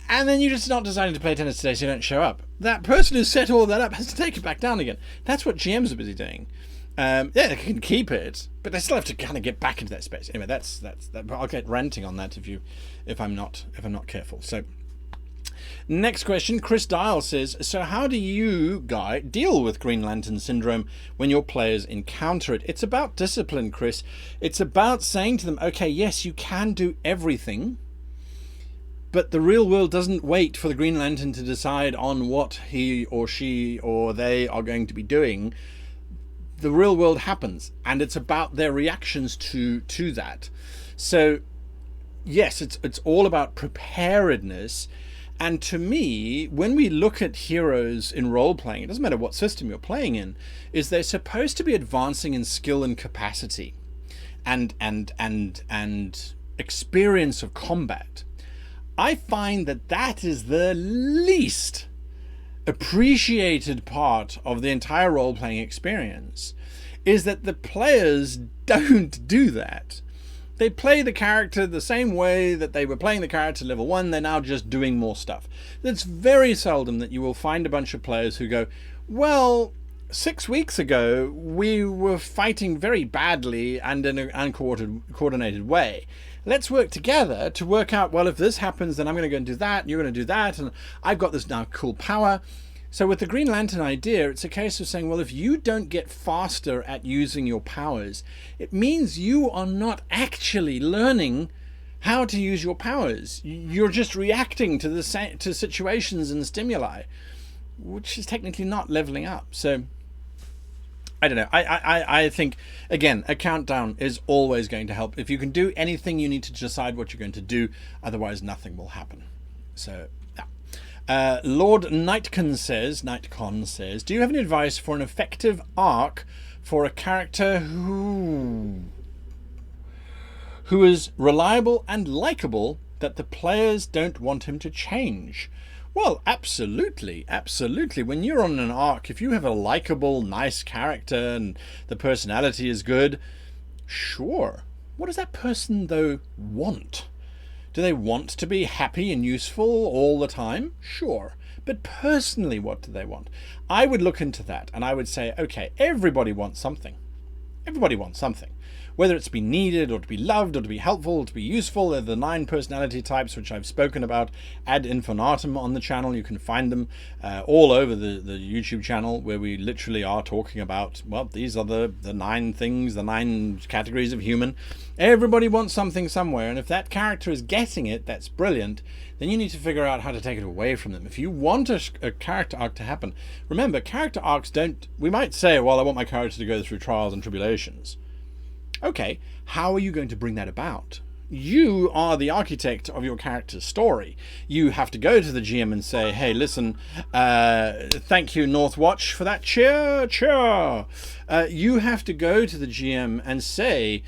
And then you're just not deciding to play tennis today, so you don't show up. That person who set all that up has to take it back down again. That's what GMs are busy doing. They can keep it, but they still have to kind of get back into that space. Anyway, that's I'll get ranting on that if I'm not careful. So, next question, Chris Dial says, so how do you deal with Green Lantern syndrome when your players encounter it? It's about discipline, Chris. It's about saying to them, okay, yes, you can do everything, but the real world doesn't wait for the Green Lantern to decide on what he or she or they are going to be doing. The real world happens, and it's about their reactions to that. So yes, it's all about preparedness. And to me, when we look at heroes in role-playing, it doesn't matter what system you're playing in, is they're supposed to be advancing in skill and capacity and experience of combat. I find that is the least appreciated part of the entire role-playing experience, is that the players don't do that. They play the character the same way that they were playing the character level 1. They're now just doing more stuff. It's very seldom that you will find a bunch of players who go, well, 6 weeks ago we were fighting very badly and in an uncoordinated way. Let's work together to work out, well, if this happens, then I'm going to go and do that, and you're going to do that, and I've got this now cool power. So with the Green Lantern idea, it's a case of saying, well, if you don't get faster at using your powers, it means you are not actually learning how to use your powers. You're just reacting to situations and stimuli, which is technically not leveling up. So I don't know. I think, again, a countdown is always going to help. If you can do anything, you need to decide what you're going to do. Otherwise, nothing will happen. So, yeah. Lord Nightcon says, do you have any advice for an effective arc for a character who is reliable and likable that the players don't want him to change? Well, absolutely. When you're on an arc, if you have a likable, nice character and the personality is good, sure. What does that person, though, want? Do they want to be happy and useful all the time? Sure. But personally, what do they want? I would look into that and I would say, okay, everybody wants something. Everybody wants something. Whether it's to be needed or to be loved or to be helpful or to be useful. They're the 9 personality types which I've spoken about ad infinitum on the channel. You can find them all over the YouTube channel, where we literally are talking about, well, these are the 9 things, the 9 categories of human. Everybody wants something somewhere, and if that character is getting it, that's brilliant. Then you need to figure out how to take it away from them. If you want a character arc to happen, remember, character arcs don't, we might say, well, I want my character to go through trials and tribulations. Okay, how are you going to bring that about? You are the architect of your character's story. You have to go to the GM and say, hey, listen, thank you, Northwatch, for that cheer. You have to go to the GM and say,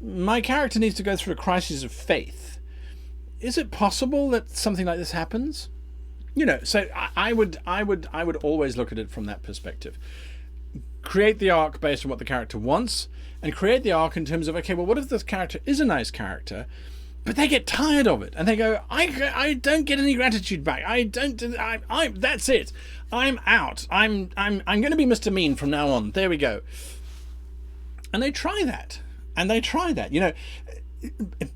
my character needs to go through a crisis of faith. Is it possible that something like this happens? So I would always look at it from that perspective. Create the arc based on what the character wants, and create the arc in terms of, okay, well, what if this character is a nice character, but they get tired of it and they go, I don't get any gratitude back. That's it. I'm out. I'm going to be Mr. Mean from now on. There we go. And they try that.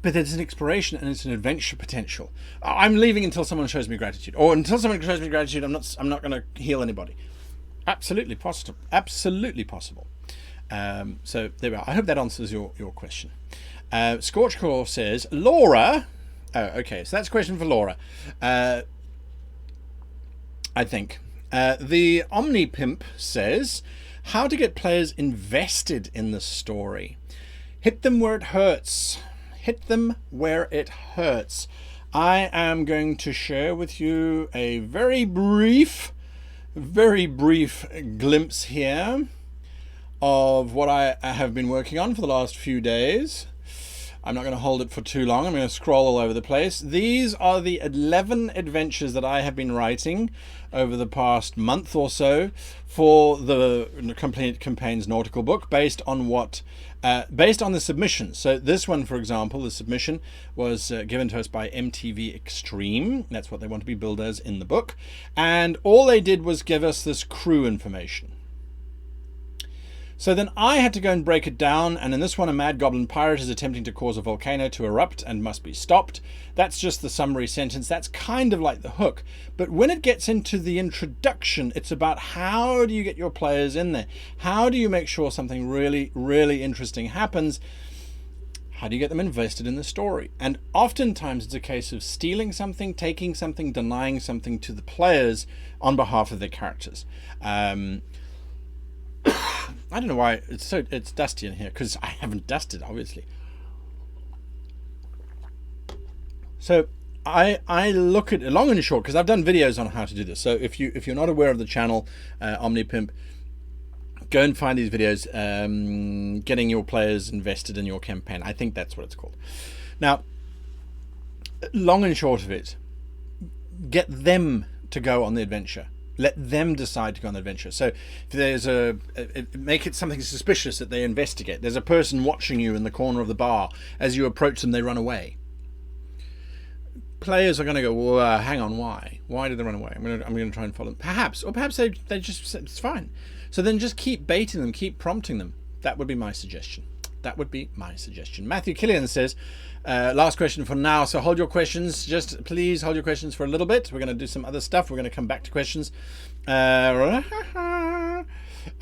But it's an exploration and it's an adventure potential. I'm leaving until someone shows me gratitude, or until someone shows me gratitude, I'm not going to heal anybody. Absolutely possible. So there we are. I hope that answers your question. Scorchcore says, Laura. Oh, okay. So that's a question for Laura. I think. The Omnipimp says, how to get players invested in the story. Hit them where it hurts. Hit them where it hurts. I am going to share with you a very brief glimpse here of what I have been working on for the last few days. I'm not going to hold it for too long. I'm going to scroll all over the place. These are the 11 adventures that I have been writing over the past month or so for the Complete Campaigns Nautical book, based on the submissions. So this one, for example, the submission was given to us by MTV Extreme. That's what they want to be billed as in the book. And all they did was give us this crew information. So then I had to go and break it down, and in this one a mad goblin pirate is attempting to cause a volcano to erupt and must be stopped. That's just the summary sentence. That's kind of like the hook. But when it gets into the introduction, it's about how do you get your players in there? How do you make sure something really, really interesting happens? How do you get them invested in the story? And oftentimes it's a case of stealing something, taking something, denying something to the players on behalf of their characters. I don't know why it's dusty in here, because I haven't dusted, obviously. So I look at it long and short, because I've done videos on how to do this. So if you're not aware of the channel Omnipimp, go and find these videos, getting your players invested in your campaign. I think that's what it's called. Now, long and short of it, get them to go on the adventure. Let them decide to go on the adventure. So if there's make it something suspicious that they investigate. There's a person watching you in the corner of the bar. As you approach them, they run away. Players are going to go, well, hang on, why? Why did they run away? I'm going to try and follow them. Perhaps they just said it's fine. So then just keep baiting them, keep prompting them. That would be my suggestion. That would be my suggestion. Matthew Killian says, last question for now. So hold your questions. Just please hold your questions for a little bit. We're going to do some other stuff. We're going to come back to questions. Where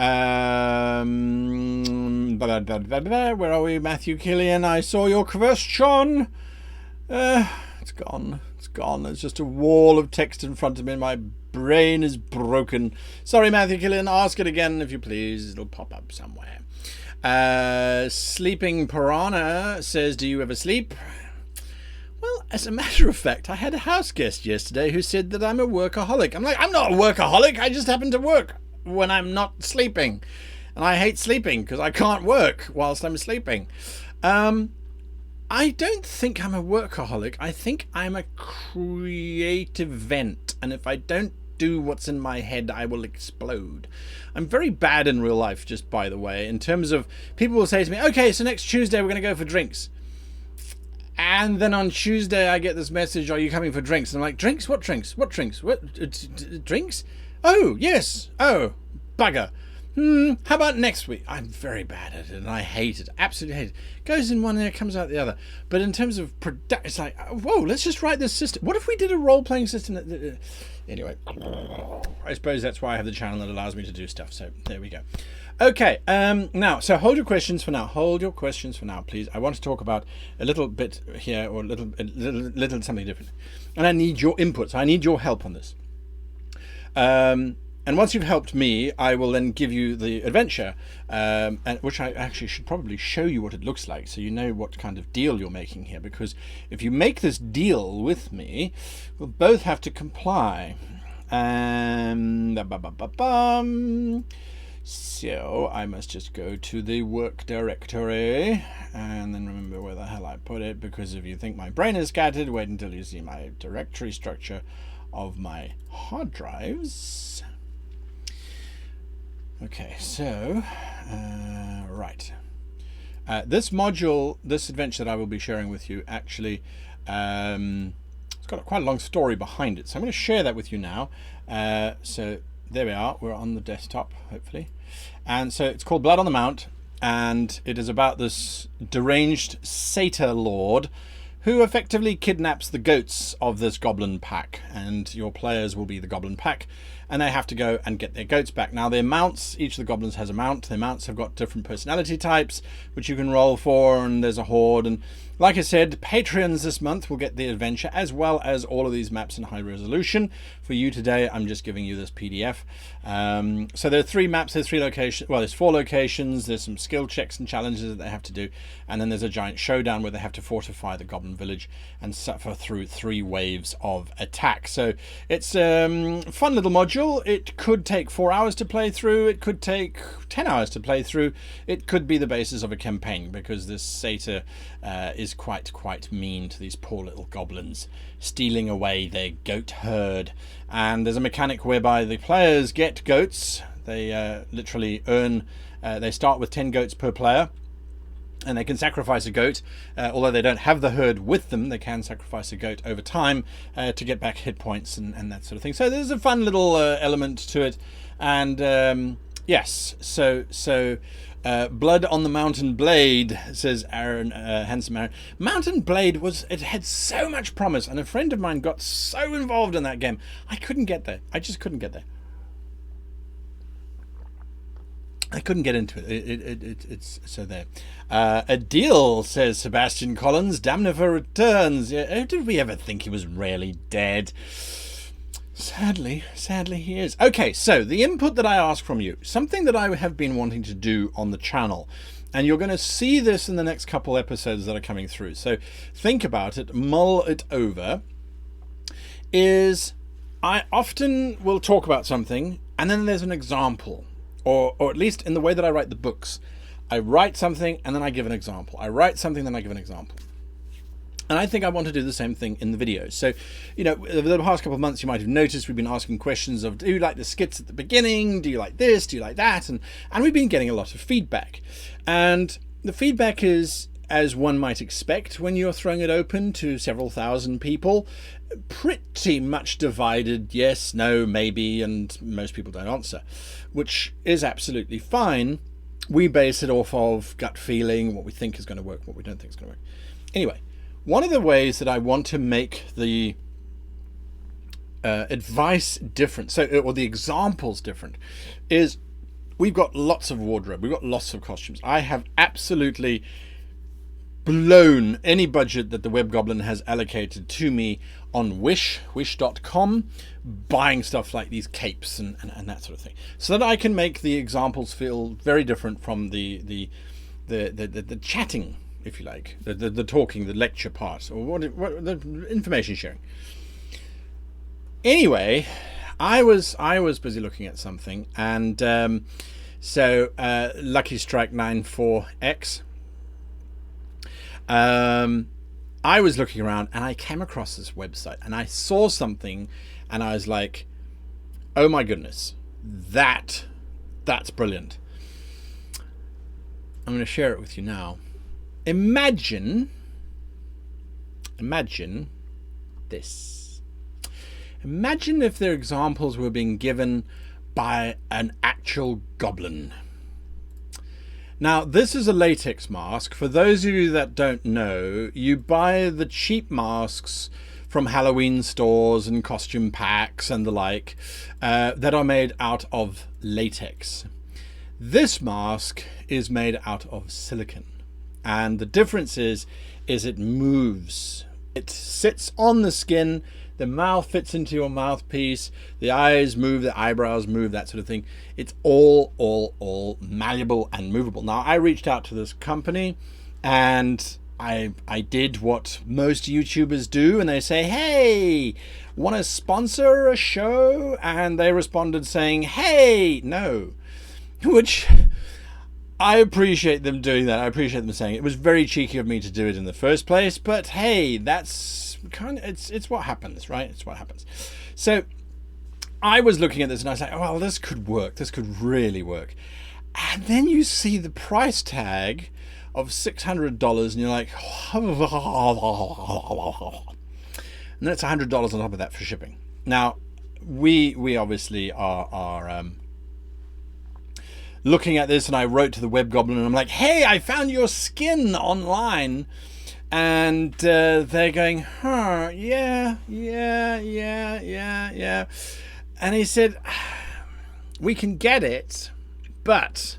are we, Matthew Killian? I saw your question. It's gone. It's gone. There's just a wall of text in front of me and my brain is broken. Sorry, Matthew Killian. Ask it again if you please. It'll pop up somewhere. Sleeping Piranha says, do you ever sleep? Well, as a matter of fact, I had a house guest yesterday who said that I'm a workaholic. I'm like, I'm not a workaholic. I just happen to work when I'm not sleeping. And I hate sleeping because I can't work whilst I'm sleeping. I don't think I'm a workaholic. I think I'm a creative vent. And if I don't do what's in my head, I will explode. I'm very bad in real life, just by the way, in terms of people will say to me, okay, so next Tuesday we're going to go for drinks. And then on Tuesday I get this message, are you coming for drinks? And I'm like, drinks? What drinks? What drinks? What drinks? Oh, yes. Oh, bugger. How about next week? I'm very bad at it and I hate it. Absolutely hate it. Goes in one ear, comes out the other. But in terms of product, it's like, whoa, let's just write this system. What if we did a role-playing system that... Anyway, I suppose that's why I have the channel that allows me to do stuff. So there we go. Okay, now, so hold your questions for now. Hold your questions for now, please. I want to talk about a little bit here, or a little something different. And I need your input. So I need your help on this. And once you've helped me, I will then give you the adventure, which I actually should probably show you what it looks like so you know what kind of deal you're making here. Because if you make this deal with me, we'll both have to comply. So I must just go to the work directory and then remember where the hell I put it. Because if you think my brain is scattered, wait until you see my directory structure of my hard drives. Okay, so, right. This module, this adventure that I will be sharing with you, actually, it's got quite a long story behind it. So I'm going to share that with you now. So there we are. We're on the desktop, hopefully. And so it's called Blood on the Mount. And it is about this deranged satyr lord who effectively kidnaps the goats of this goblin pack, and your players will be the goblin pack, and they have to go and get their goats back. Now their mounts, each of the goblins has a mount. Their mounts have got different personality types, which you can roll for, and there's a horde. And like I said, Patreons this month will get the adventure, as well as all of these maps in high resolution. For you today, I'm just giving you this PDF. So there are 3 maps, there's 3 locations, well, there's 4 locations, there's some skill checks and challenges that they have to do, and then there's a giant showdown where they have to fortify the goblin village and suffer through 3 waves of attack. So it's a fun little module. It could take 4 hours to play through, it could take 10 hours to play through, it could be the basis of a campaign, because this satyr is quite mean to these poor little goblins, stealing away their goat herd. And there's a mechanic whereby the players get goats. They literally earn, they start with 10 goats per player, and they can sacrifice a goat. Although they don't have the herd with them, they can sacrifice a goat over time to get back hit points and that sort of thing. So there's a fun little element to it. And yes, so Blood on the Mountain Blade, says Aaron, Handsome Aaron. Mountain Blade it had so much promise, and a friend of mine got so involved in that game. I couldn't get there. I just couldn't get there. I couldn't get into it. It's so there. A deal, says Sebastian Collins. Damnifer returns. Yeah, did we ever think he was really dead? Sadly he is. Okay, so the input that I ask from you, something that I have been wanting to do on the channel, and you're going to see this in the next couple episodes that are coming through. So think about it, mull it over, is I often will talk about something and then there's an example, or at least in the way that I write the books. I write something and then I give an example. I write something, then I give an example. And I think I want to do the same thing in the videos. So, you know, over the past couple of months, you might have noticed we've been asking questions of, do you like the skits at the beginning? Do you like this? Do you like that? And we've been getting a lot of feedback. And the feedback is, as one might expect when you're throwing it open to several thousand people, pretty much divided, yes, no, maybe, and most people don't answer, which is absolutely fine. We base it off of gut feeling, what we think is going to work, what we don't think is going to work. Anyway, one of the ways that I want to make the advice different, or the examples different, is we've got lots of wardrobe, we've got lots of costumes. I have absolutely blown any budget that the Web Goblin has allocated to me on wish.com, buying stuff like these capes and that sort of thing, so that I can make the examples feel very different from the chatting, if you like, the talking, the lecture part, or what the information sharing. Anyway, I was busy looking at something, and so Lucky Strike 94X. I was looking around and I came across this website and I saw something and I was like, oh my goodness, that's brilliant. I'm going to share it with you now. Imagine this. Imagine if their examples were being given by an actual goblin. Now, this is a latex mask. For those of you that don't know, you buy the cheap masks from Halloween stores and costume packs and the like that are made out of latex. This mask is made out of silicone. And the difference is it moves. It sits on the skin, the mouth fits into your mouthpiece, the eyes move, the eyebrows move, that sort of thing. It's all malleable and movable. Now, I reached out to this company and I did what most YouTubers do, and they say, hey, want to sponsor a show? And they responded saying, hey, no, which I appreciate them doing that. I appreciate them saying it. It was very cheeky of me to do it in the first place, but hey, that's kind of, it's what happens, right? It's what happens. So I was looking at this and I was like, oh, well, this could work. This could really work. And then you see the price tag of $600 and you're like, and then it's $100 on top of that for shipping. Now, we obviously are looking at this, and I wrote to the Web Goblin and I'm like, hey, I found your skin online And they're going, yeah. And he said, we can get it, but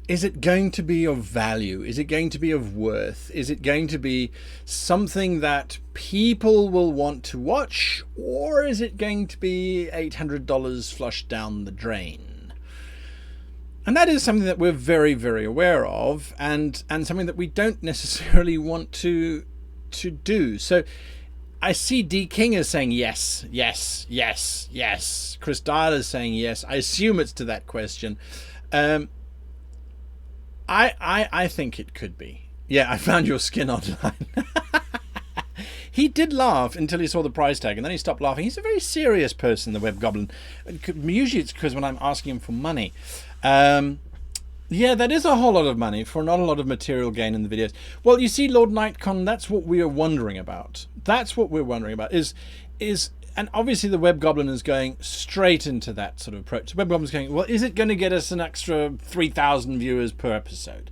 is it going to be of value? Is it going to be of worth? Is it going to be something that people will want to watch? Or is it going to be $800 flushed down the drain? And that is something that we're very, very aware of, and something that we don't necessarily want to do. So I see D. King is saying yes. Chris Dyle is saying yes. I assume it's to that question. I think it could be. Yeah, I found your skin online. He did laugh until he saw the price tag, and then he stopped laughing. He's a very serious person, the Web Goblin. Usually it's because when I'm asking him for money. Yeah, that is a whole lot of money for not a lot of material gain in the videos. Well, you see, Lord Nightcon, that's what we are wondering about. That's what we're wondering about is, and obviously the Web Goblin is going straight into that sort of approach. The Web Goblin's going, well, is it going to get us an extra 3,000 viewers per episode?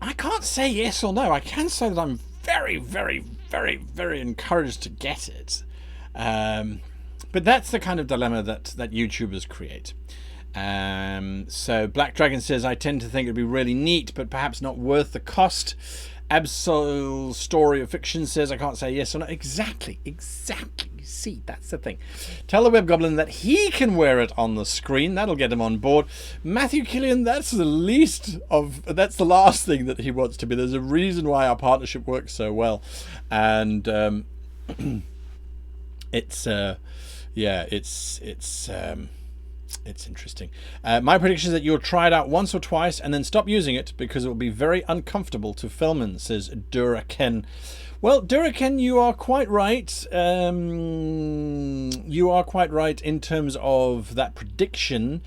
I can't say yes or no. I can say that I'm very, very, very, very encouraged to get it. But that's the kind of dilemma that YouTubers create. So Black Dragon says, I tend to think it'd be really neat, but perhaps not worth the cost. Absol Story of Fiction says, I can't say yes or no. Exactly. See, that's the thing. Tell the Web Goblin that he can wear it on the screen. That'll get him on board. Matthew Killian, that's the last thing that he wants to be. There's a reason why our partnership works so well. And it's interesting. My prediction is that you'll try it out once or twice and then stop using it because it will be very uncomfortable to film in, says Duraken. Well, Duraken, you are quite right. You are quite right in terms of that prediction,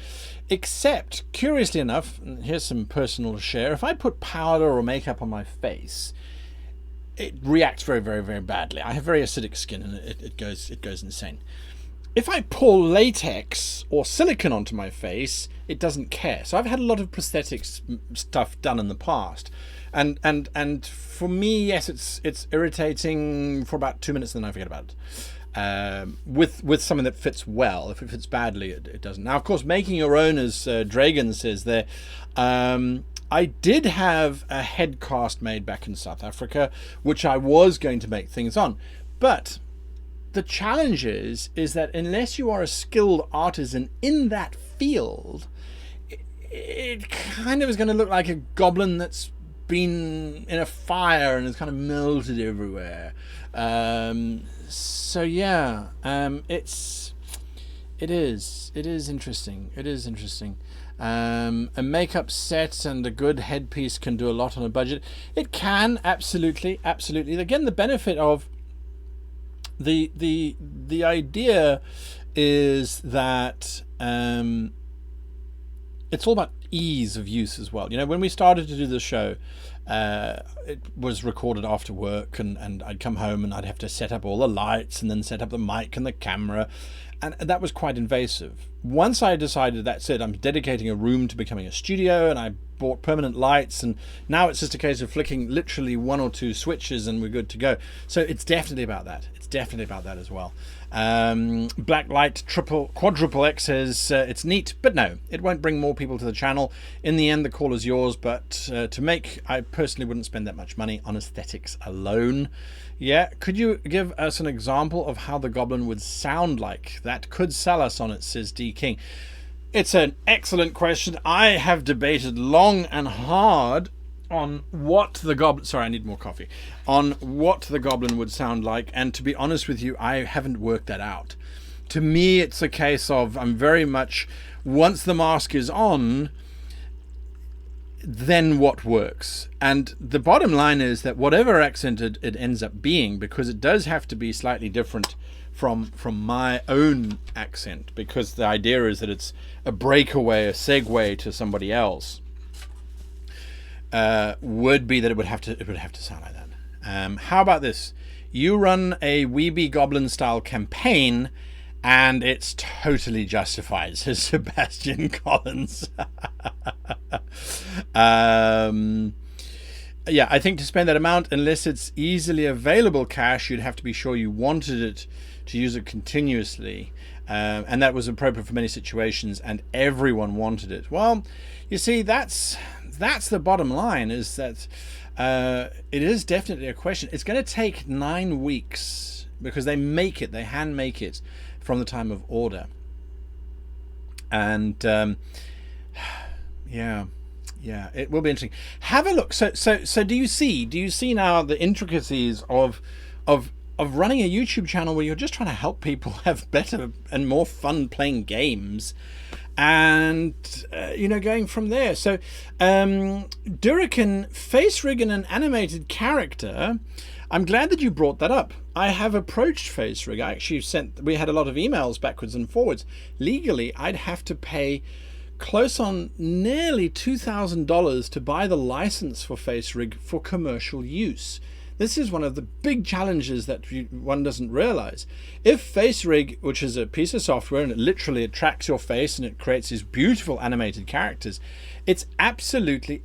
except, curiously enough, and here's some personal share, if I put powder or makeup on my face, it reacts very, very, very badly. I have very acidic skin and it goes insane. If I pour latex or silicone onto my face, it doesn't care. So I've had a lot of prosthetics stuff done in the past, and for me, yes, it's irritating for about 2 minutes, and then I forget about it. With something that fits well. If it fits badly, it doesn't. Now, of course, making your own, as Dragon says there. I did have a head cast made back in South Africa, which I was going to make things on, but the challenge is that unless you are a skilled artisan in that field, it kind of is going to look like a goblin that's been in a fire and has kind of melted everywhere. So yeah, it is interesting. It is interesting. A makeup set and a good headpiece can do a lot on a budget. It can, absolutely. Again, the benefit of the idea is that it's all about ease of use as well. You know, when we started to do the show, it was recorded after work, and I'd come home and I'd have to set up all the lights and then set up the mic and the camera, and that was quite invasive. Once I decided that's it, I'm dedicating a room to becoming a studio, and I bought permanent lights, and now it's just a case of flicking literally 1 or 2 switches and we're good to go. So it's definitely about that. It's definitely about that as well. Blacklight quadruple X says it's neat, but no, it won't bring more people to the channel. In the end, the call is yours, but I personally wouldn't spend that much money on aesthetics alone. Yeah, could you give us an example of how the Goblin would sound like? That could sell us on it, says D. King. It's an excellent question. I have debated long and hard on what the Goblin... Sorry, I need more coffee. On what the Goblin would sound like, and to be honest with you, I haven't worked that out. To me, it's a case of I'm very much... Once the mask is on, then what works? And the bottom line is that whatever accent it ends up being, because it does have to be slightly different from my own accent, because the idea is that it's a breakaway, a segue to somebody else, would be that it would have to sound like that. How about this? You run a Weeby Goblin style campaign and it's totally justified, says Sebastian Collins. Yeah, I think to spend that amount, unless it's easily available cash, you'd have to be sure you wanted it to use it continuously. And that was appropriate for many situations, and everyone wanted it. Well, you see, that's the bottom line, is that it is definitely a question. It's going to take 9 weeks because they hand make it from the time of order. And yeah, it will be interesting. Have a look. So do you see now the intricacies of running a YouTube channel where you're just trying to help people have better and more fun playing games, and going from there. So Durican, face rig and an animated character. I'm glad that you brought that up. I have approached face rig. We had a lot of emails backwards and forwards. Legally, I'd have to pay close on nearly $2,000 to buy the license for face rig for commercial use. This is one of the big challenges that one doesn't realize. If face rig, which is a piece of software and it literally tracks your face and it creates these beautiful animated characters, it's absolutely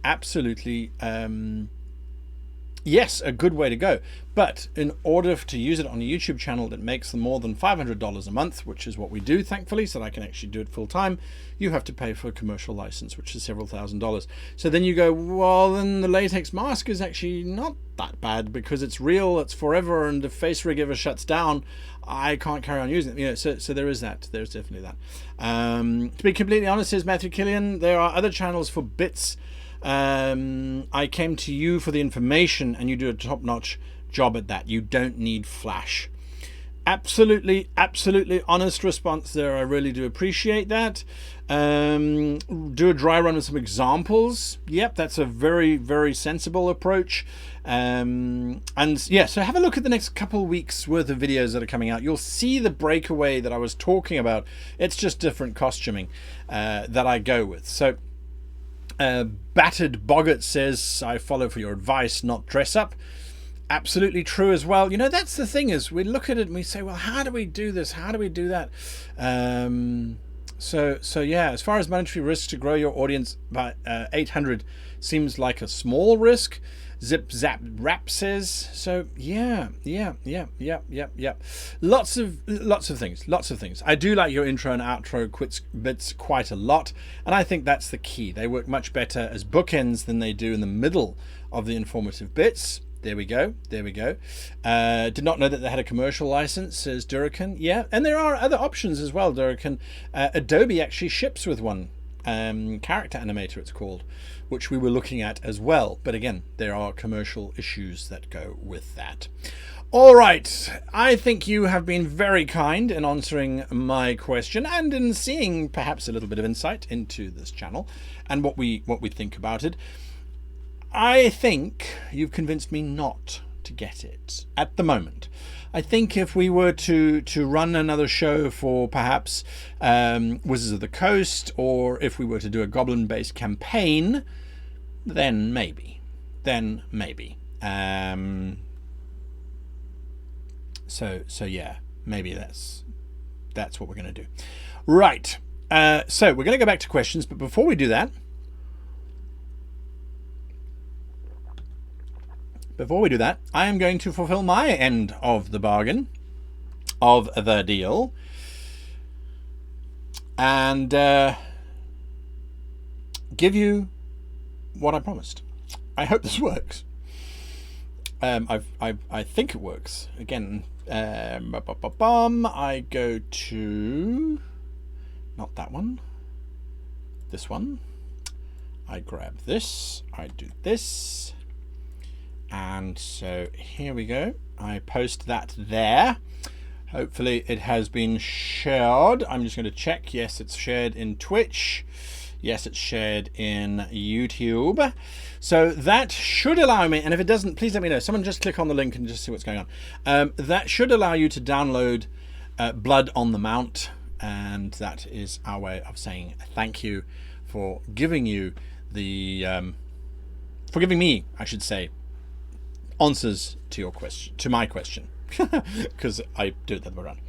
yes, a good way to go. But in order to use it on a YouTube channel that makes them more than $500 a month, which is what we do, thankfully, so that I can actually do it full time, you have to pay for a commercial license, which is several $1,000s. So then you go, well, then the latex mask is actually not that bad because it's real, it's forever, and if face rig ever shuts down, I can't carry on using it. So there is that. There's definitely that. To be completely honest, says Matthew Killian, there are other channels for bits. I came to you for the information, and you do a top-notch job at that. You don't need Flash. Absolutely honest response there. I really do appreciate that. Do a dry run with some examples. Yep, that's a very sensible approach. And yeah, so have a look at the next couple weeks worth of videos that are coming out. You'll see the breakaway that I was talking about. It's just different costuming that I go with. So Battered Boggart says, I follow for your advice, not dress up. Absolutely true as well. That's the thing, is we look at it and we say, well, how do we do this? How do we do that? So yeah, as far as monetary risk to grow your audience by 800 seems like a small risk. Zip Zap Rap says, so yeah. Lots of things. I do like your intro and outro bits quite a lot, and I think that's the key. They work much better as bookends than they do in the middle of the informative bits. There we go. Did not know that they had a commercial license, says Durican. Yeah, and there are other options as well, Durican. Adobe actually ships with one. Character animator it's called, which we were looking at as well, but again, there are commercial issues that go with that. All right, I think you have been very kind in answering my question and in seeing perhaps a little bit of insight into this channel and what we think about it. I think you've convinced me not to get it at the moment. I think if we were to run another show for perhaps Wizards of the Coast, or if we were to do a Goblin-based campaign, then maybe. So yeah, maybe that's what we're going to do. Right. So we're going to go back to questions, but before we do that, I am going to fulfill my end of the bargain, of the deal, and give you what I promised. I hope this works. I think it works. Again, I go to not that one, this one. I grab this. I do this. And so here we go. I post that there. Hopefully it has been shared. I'm just going to check. Yes, it's shared in Twitch. Yes, it's shared in YouTube. So that should allow me, and if it doesn't, please let me know. Someone just click on the link and just see what's going on. That should allow you to download Blood on the Mount, and that is our way of saying thank you for giving you the for giving me, I should say, answers to your question, to my question, because I do it the other way around.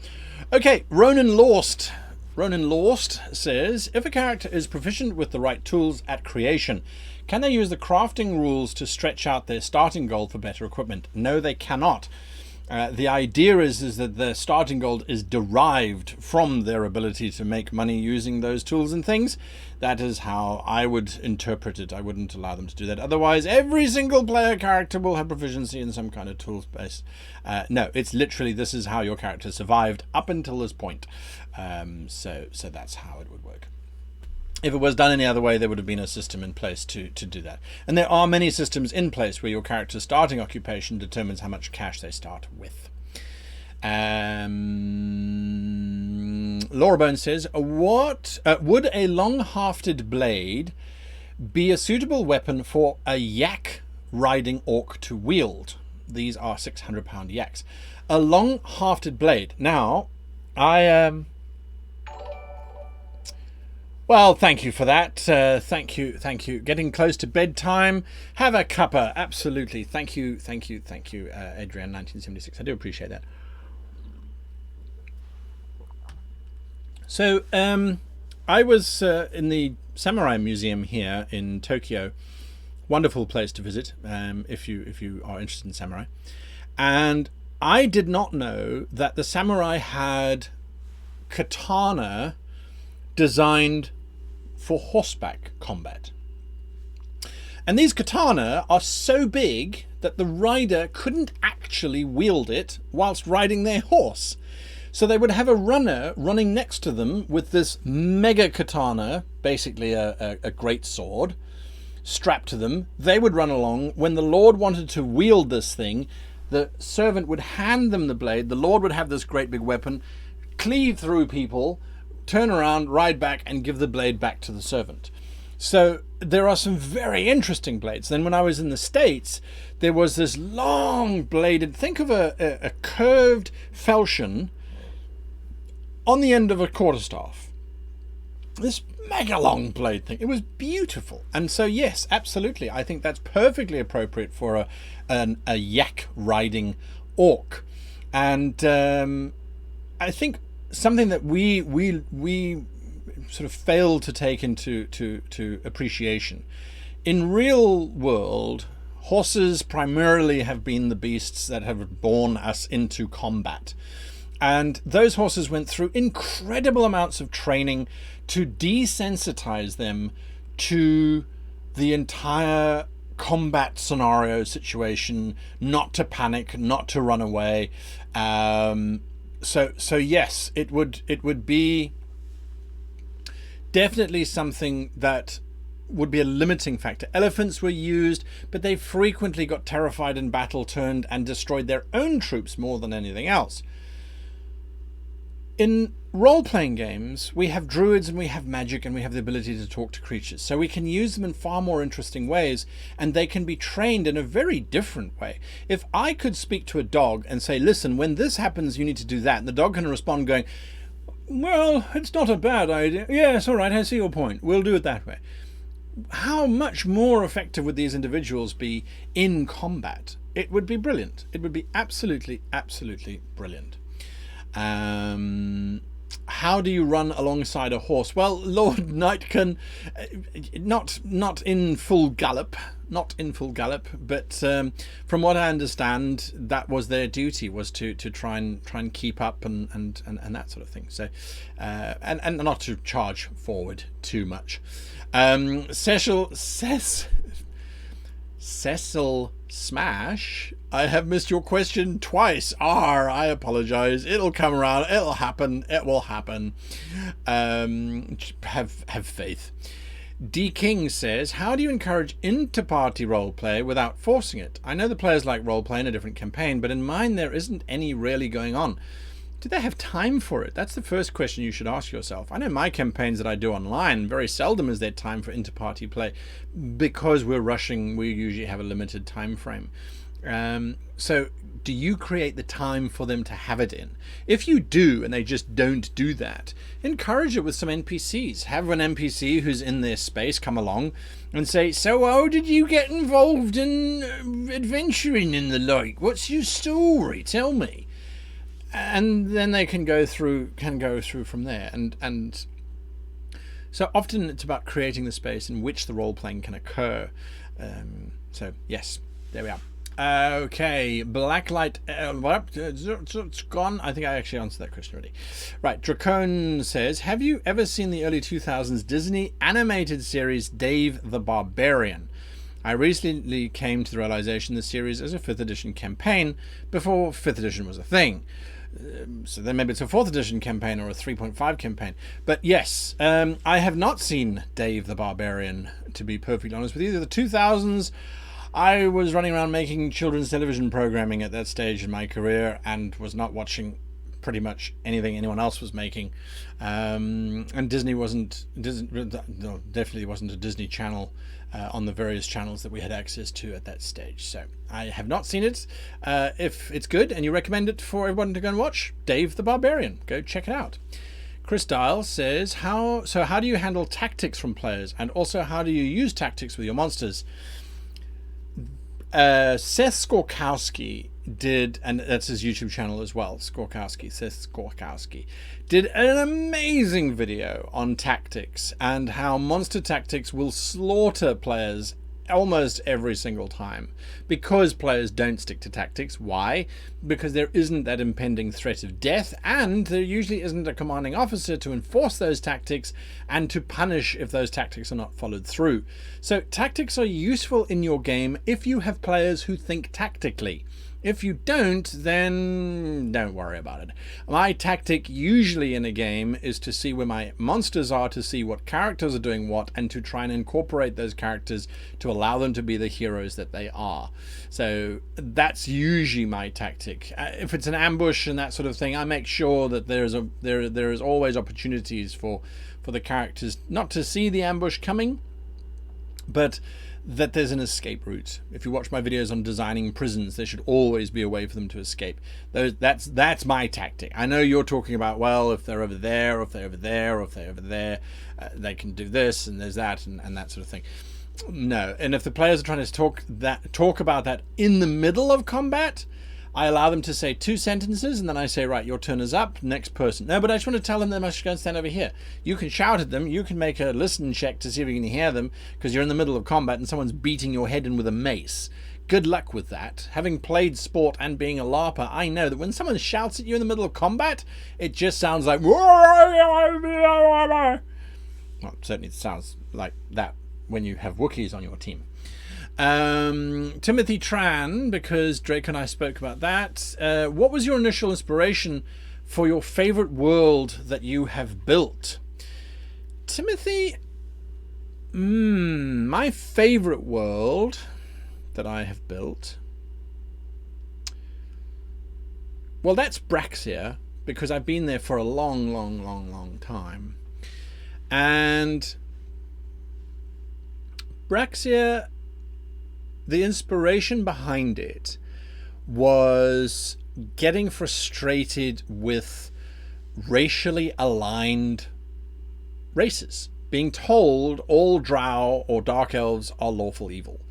Okay, Ronan Lost Ronan Lost says, if a character is proficient with the right tools at creation, can they use the crafting rules to stretch out their starting gold for better equipment? No, they cannot. The idea is that the starting gold is derived from their ability to make money using those tools and things. That is how I would interpret it. I wouldn't allow them to do that. Otherwise, every single player character will have proficiency in some kind of tool space. No, it's literally this is how your character survived up until this point. So that's how it would work. If it was done any other way, there would have been a system in place to do that. And there are many systems in place where your character's starting occupation determines how much cash they start with. Laura Bone says, would a long-hafted blade be a suitable weapon for a yak riding orc to wield? These are 600-pound yaks. A long-hafted blade. Now, well, thank you for that. Thank you. Getting close to bedtime. Have a cuppa. Absolutely. Thank you, Adrian, 1976. I do appreciate that. So, I was in the Samurai Museum here in Tokyo. Wonderful place to visit if you are interested in samurai. And I did not know that the samurai had katana designed for horseback combat. And these katana are so big that the rider couldn't actually wield it whilst riding their horse. So they would have a runner running next to them with this mega katana, basically a great sword, strapped to them. They would run along. When the Lord wanted to wield this thing, the servant would hand them the blade. The Lord would have this great big weapon, cleave through people, turn around, ride back, and give the blade back to the servant. So there are some very interesting blades. Then when I was in the States, there was this long bladed, think of a curved falchion on the end of a quarterstaff. This mega long blade thing. It was beautiful. And so yes, absolutely. I think that's perfectly appropriate for a yak riding orc. And I think something that we sort of fail to take into appreciation. In real world, horses primarily have been the beasts that have borne us into combat. And those horses went through incredible amounts of training to desensitize them to the entire combat scenario situation, not to panic, not to run away. So yes, it would be definitely something that would be a limiting factor. Elephants were used, but they frequently got terrified in battle, turned and destroyed their own troops more than anything else. In role-playing games, we have druids and we have magic and we have the ability to talk to creatures. So we can use them in far more interesting ways, and they can be trained in a very different way. If I could speak to a dog and say, listen, when this happens, you need to do that, and the dog can respond going, well, it's not a bad idea. Yes, all right, I see your point. We'll do it that way. How much more effective would these individuals be in combat? It would be brilliant. It would be absolutely, absolutely brilliant. How do you run alongside a horse? Well, Lord Knight can not in full gallop, but from what I understand, that was their duty, was to try and keep up and that sort of thing. So and not to charge forward too much. Cecil Smash, I have missed your question twice. I apologize. It'll come around. It'll happen. It will happen. Have faith. D King says, how do you encourage inter-party roleplay without forcing it? I know the players like roleplay in a different campaign, but in mine there isn't any really going on. Do they have time for it? That's the first question you should ask yourself. I know my campaigns that I do online, very seldom is there time for inter-party play because we're rushing. We usually have a limited time frame. So do you create the time for them to have it in? If you do and they just don't do that, encourage it with some NPCs. Have an NPC who's in their space come along and say, so how did you get involved in adventuring in the like? What's your story? Tell me. and then they can go through from there. And so often it's about creating the space in which the role playing can occur. So yes, there we are. Okay, Blacklight. It's gone. I think I actually answered that question already. Right, Dracone says, have you ever seen the early 2000s Disney animated series Dave the Barbarian? I recently came to the realization the series is a 5th edition campaign before 5th edition was a thing. So then maybe it's a 4th edition campaign or a 3.5 campaign. But yes, I have not seen Dave the Barbarian, to be perfectly honest with you. The 2000s, I was running around making children's television programming at that stage in my career and was not watching pretty much anything anyone else was making. And Disney definitely wasn't a Disney channel on the various channels that we had access to at that stage. So I have not seen it. If it's good and you recommend it for everyone to go and watch, Dave the Barbarian, go check it out. Chris Dial says, how do you handle tactics from players, and also how do you use tactics with your monsters? Seth Skorkowski did, and that's his YouTube channel as well, Seth Skorkowski, did an amazing video on tactics and how monster tactics will slaughter players almost every single time because players don't stick to tactics. Why? Because there isn't that impending threat of death, and there usually isn't a commanding officer to enforce those tactics and to punish if those tactics are not followed through. So tactics are useful in your game if you have players who think tactically. If you don't, then don't worry about it. My tactic usually in a game is to see where my monsters are, to see what characters are doing what, and to try and incorporate those characters to allow them to be the heroes that they are. So that's usually my tactic. If it's an ambush and that sort of thing, I make sure that there is always opportunities for the characters not to see the ambush coming, but that there's an escape route. If you watch my videos on designing prisons, there should always be a way for them to escape. That's my tactic. I know you're talking about, well, if they're over there, or if they're over there, or if they're over there, they can do this, and there's that, and that sort of thing. No, and if the players are trying to talk about that in the middle of combat, I allow them to say 2 sentences, and then I say, right, your turn is up, next person. No, but I just want to tell them they must go and stand over here. You can shout at them, you can make a listen check to see if you can hear them, because you're in the middle of combat and someone's beating your head in with a mace. Good luck with that. Having played sport and being a LARPer, I know that when someone shouts at you in the middle of combat, it just sounds like... Well, certainly it sounds like that when you have Wookiees on your team. Timothy Tran, because Drake and I spoke about that. What was your initial inspiration for your favorite world that you have built? Timothy, my favorite world that I have built, well, that's Braxia, because I've been there for a long time. And Braxia, the inspiration behind it was getting frustrated with racially aligned races. Being told all drow or dark elves are lawful evil.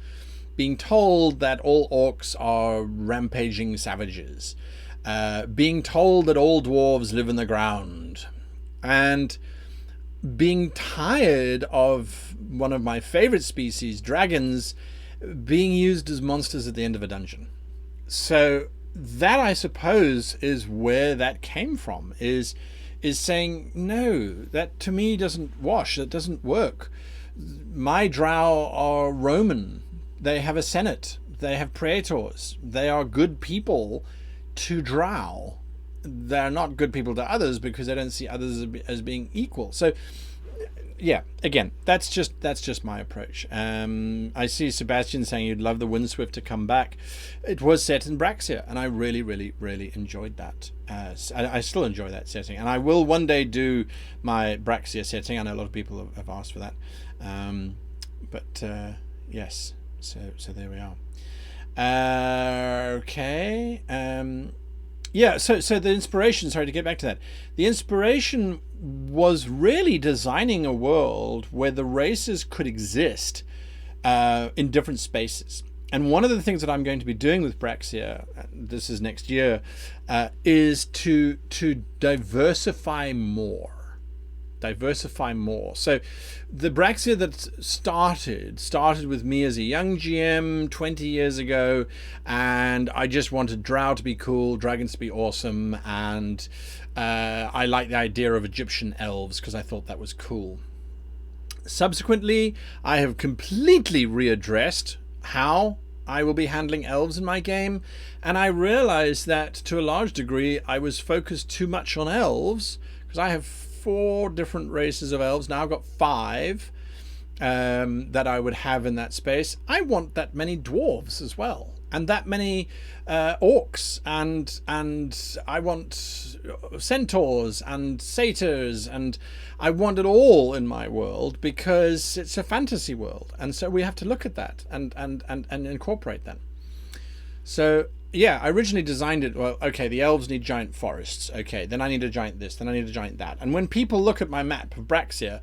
Being told that all orcs are rampaging savages. Being told that all dwarves live in the ground. And being tired of one of my favorite species, dragons, being used as monsters at the end of a dungeon. So that, I suppose, is where that came from, is saying, no, that to me doesn't wash, that doesn't work. My drow are Roman. They have a senate. They have praetors. They are good people to drow. They're not good people to others because they don't see others as being equal. So yeah, again, that's just my approach. I see Sebastian saying you'd love the Windswift to come back. It was set in Braxia, and I really enjoyed that. I still enjoy that setting, and I will one day do my Braxia setting. I know a lot of people have asked for that, but yes. So there we are. Okay. Yeah, so the inspiration, sorry to get back to that, the inspiration was really designing a world where the races could exist in different spaces. And one of the things that I'm going to be doing with Braxia, this is next year, is to diversify more. Diversify more. So the Braxia that started with me as a young GM 20 years ago, and I just wanted Drow to be cool, dragons to be awesome, and I like the idea of Egyptian elves because I thought that was cool. Subsequently, I have completely readdressed how I will be handling elves in my game, and I realized that to a large degree I was focused too much on elves, because I have 4 different races of elves. Now I've got 5 that I would have in that space. I want that many dwarves as well, and that many orcs, and I want centaurs and satyrs, and I want it all in my world because it's a fantasy world, and so we have to look at that and incorporate that. So yeah, I originally designed it, well, okay, the elves need giant forests. Okay, then I need a giant this, then I need a giant that. And when people look at my map of Braxia,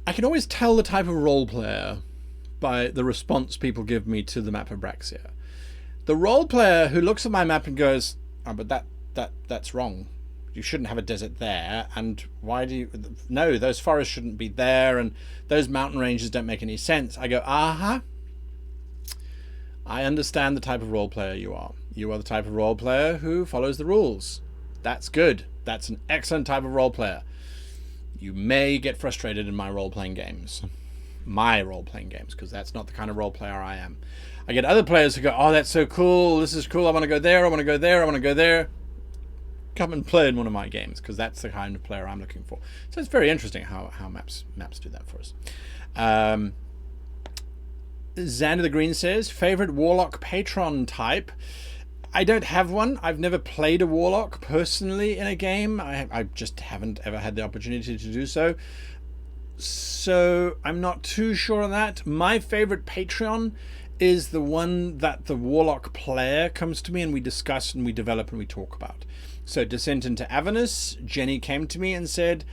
I can always tell the type of role player by the response people give me to the map of Braxia. The role player who looks at my map and goes, oh, but that's wrong. You shouldn't have a desert there, and why do you... No, those forests shouldn't be there, and those mountain ranges don't make any sense. I go, aha. I understand the type of role player you are. You are the type of role player who follows the rules. That's good. That's an excellent type of role player. You may get frustrated in my role-playing games. My role-playing games, because that's not the kind of role player I am. I get other players who go, oh, that's so cool. This is cool. I want to go there. I want to go there. I want to go there. Come and play in one of my games, because that's the kind of player I'm looking for. So it's very interesting how maps do that for us. Xander the Green says, favorite Warlock patron type. I don't have one. I've never played a Warlock personally in a game. I just haven't ever had the opportunity to do so. So I'm not too sure on that. My favorite Patreon is the one that the Warlock player comes to me and we discuss and we develop and we talk about. So Descent into Avernus, Jenny came to me and said,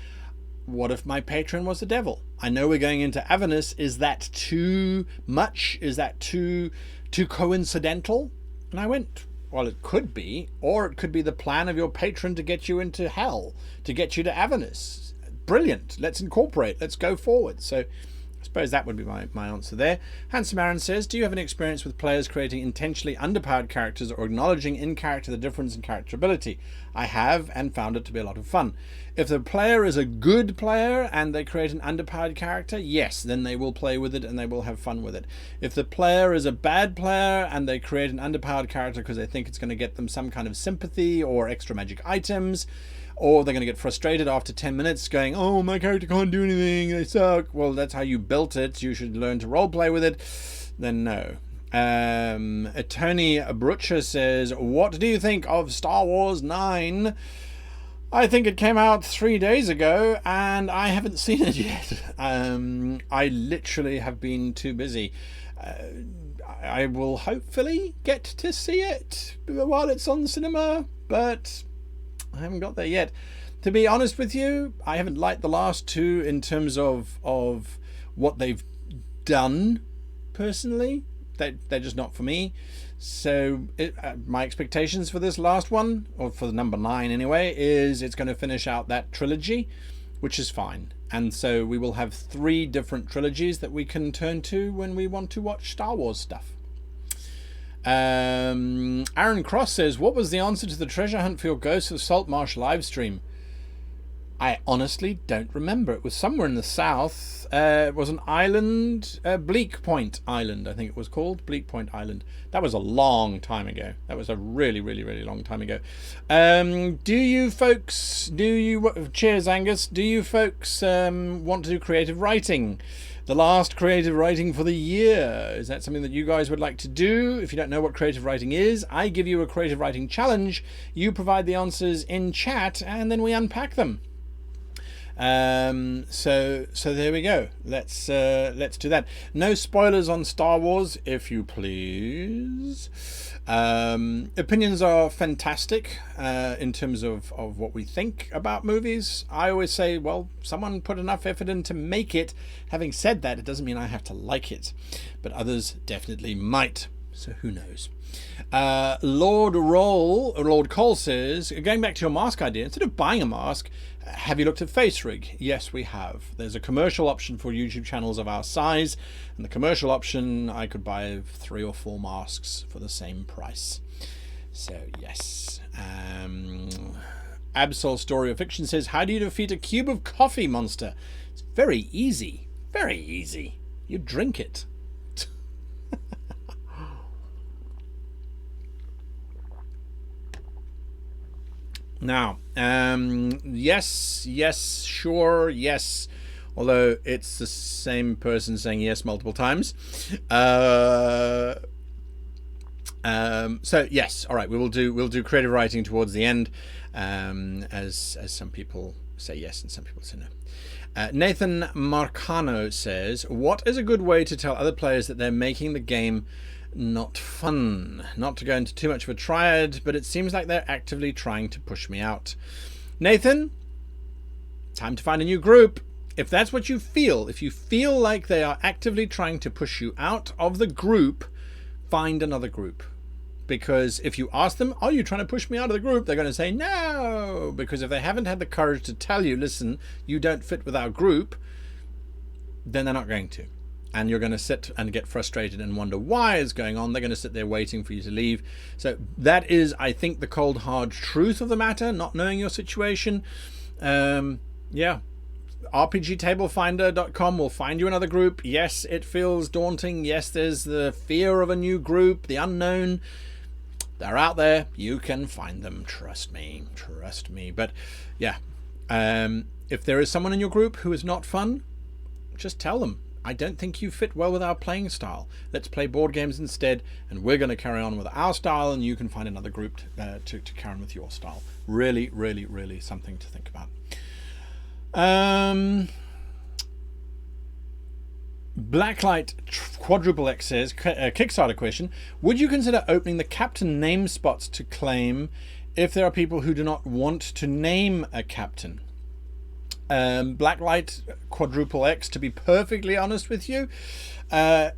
what if my patron was the devil? I know we're going into Avernus. Is that too much? Is that too coincidental? And I went, well, it could be, or it could be the plan of your patron to get you into hell, to get you to Avernus. Brilliant. Let's incorporate. Let's go forward. So I suppose that would be my answer there. Handsome Aaron says, do you have any experience with players creating intentionally underpowered characters or acknowledging in character the difference in character ability? I have, and found it to be a lot of fun. If the player is a good player and they create an underpowered character, yes, then they will play with it and they will have fun with it. If the player is a bad player and they create an underpowered character because they think it's going to get them some kind of sympathy or extra magic items, or they're going to get frustrated after 10 minutes going, oh, my character can't do anything, they suck. Well, that's how you built it. You should learn to roleplay with it. Then no. Tony Brucher says, what do you think of Star Wars 9? I think it came out 3 days ago and I haven't seen it yet. I literally have been too busy. I will hopefully get to see it while it's on cinema, but I haven't got there yet. To be honest with you, I haven't liked the last 2 in terms of what they've done personally. They're just not for me. So my expectations for this last one, or for the number 9 anyway, is it's going to finish out that trilogy, which is fine. And so we will have 3 different trilogies that we can turn to when we want to watch Star Wars stuff. Aaron Cross says, what was the answer to the treasure hunt for your Ghost of Saltmarsh live stream? I honestly don't remember. It was somewhere in the south. It was an island, Bleak Point Island, I think it was called. Bleak Point Island. That was a long time ago. That was a really, really, really long time ago. Cheers, Angus. Do you folks want to do creative writing? The last creative writing for the year. Is that something that you guys would like to do? If you don't know what creative writing is, I give you a creative writing challenge. You provide the answers in chat and then we unpack them. So there we go. Let's do that. No spoilers on Star Wars, if you please. Opinions are fantastic in terms of what we think about movies. I always say, well, someone put enough effort in to make it. Having said that, it doesn't mean I have to like it, but others definitely might. So who knows? Lord Cole says, going back to your mask idea, instead of buying a mask, have you looked at Face Rig? Yes, we have. There's a commercial option for YouTube channels of our size, and the commercial option, I could buy 3 or 4 masks for the same price. So yes. Absol Story of Fiction says, how do you defeat a cube of coffee monster? It's very easy. Very easy. You drink it. Now, yes, sure, yes. Although it's the same person saying yes multiple times. So yes, all right. We'll do creative writing towards the end, as some people say yes and some people say no. Nathan Marcano says, what is a good way to tell other players that they're making the game not fun? Not to go into too much of a triad, but it seems like they're actively trying to push me out. Nathan, time to find a new group. If that's what you feel, if you feel like they are actively trying to push you out of the group, find another group. Because if you ask them, are you trying to push me out of the group? They're going to say no. Because if they haven't had the courage to tell you, listen, you don't fit with our group, then they're not going to. And you're going to sit and get frustrated and wonder why is going on. They're going to sit there waiting for you to leave. So that is, I think, the cold, hard truth of the matter, not knowing your situation. Yeah. RPGtablefinder.com will find you another group. Yes, it feels daunting. Yes, there's the fear of a new group, the unknown. They're out there. You can find them. Trust me. Trust me. But yeah, if there is someone in your group who is not fun, just tell them, I don't think you fit well with our playing style. Let's play board games instead, and we're going to carry on with our style, and you can find another group to carry on with your style. Really, really, really something to think about. Blacklight Quadruple X says, Kickstarter question, would you consider opening the captain name spots to claim if there are people who do not want to name a captain? Blacklight Quadruple X, to be perfectly honest with you, I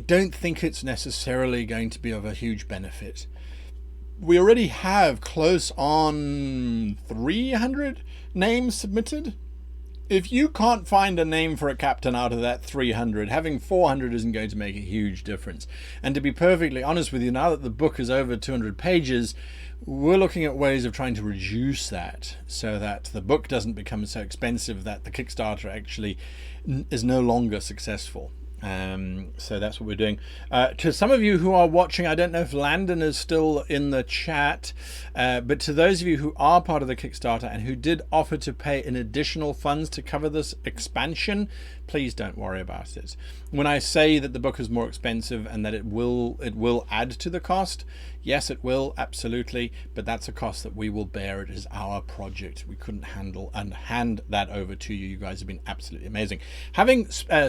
don't think it's necessarily going to be of a huge benefit. We already have close on 300 names submitted. If you can't find a name for a captain out of that 300, having 400 isn't going to make a huge difference. And to be perfectly honest with you, now that the book is over 200 pages, we're looking at ways of trying to reduce that so that the book doesn't become so expensive that the Kickstarter actually is no longer successful. So that's what we're doing. To some of you who are watching, I don't know if Landon is still in the chat, but to those of you who are part of the Kickstarter and who did offer to pay in additional funds to cover this expansion, please don't worry about it. When I say that the book is more expensive and that it will add to the cost, yes, it will, absolutely, but that's a cost that we will bear. It is our project. We couldn't handle and hand that over to you. You guys have been absolutely amazing.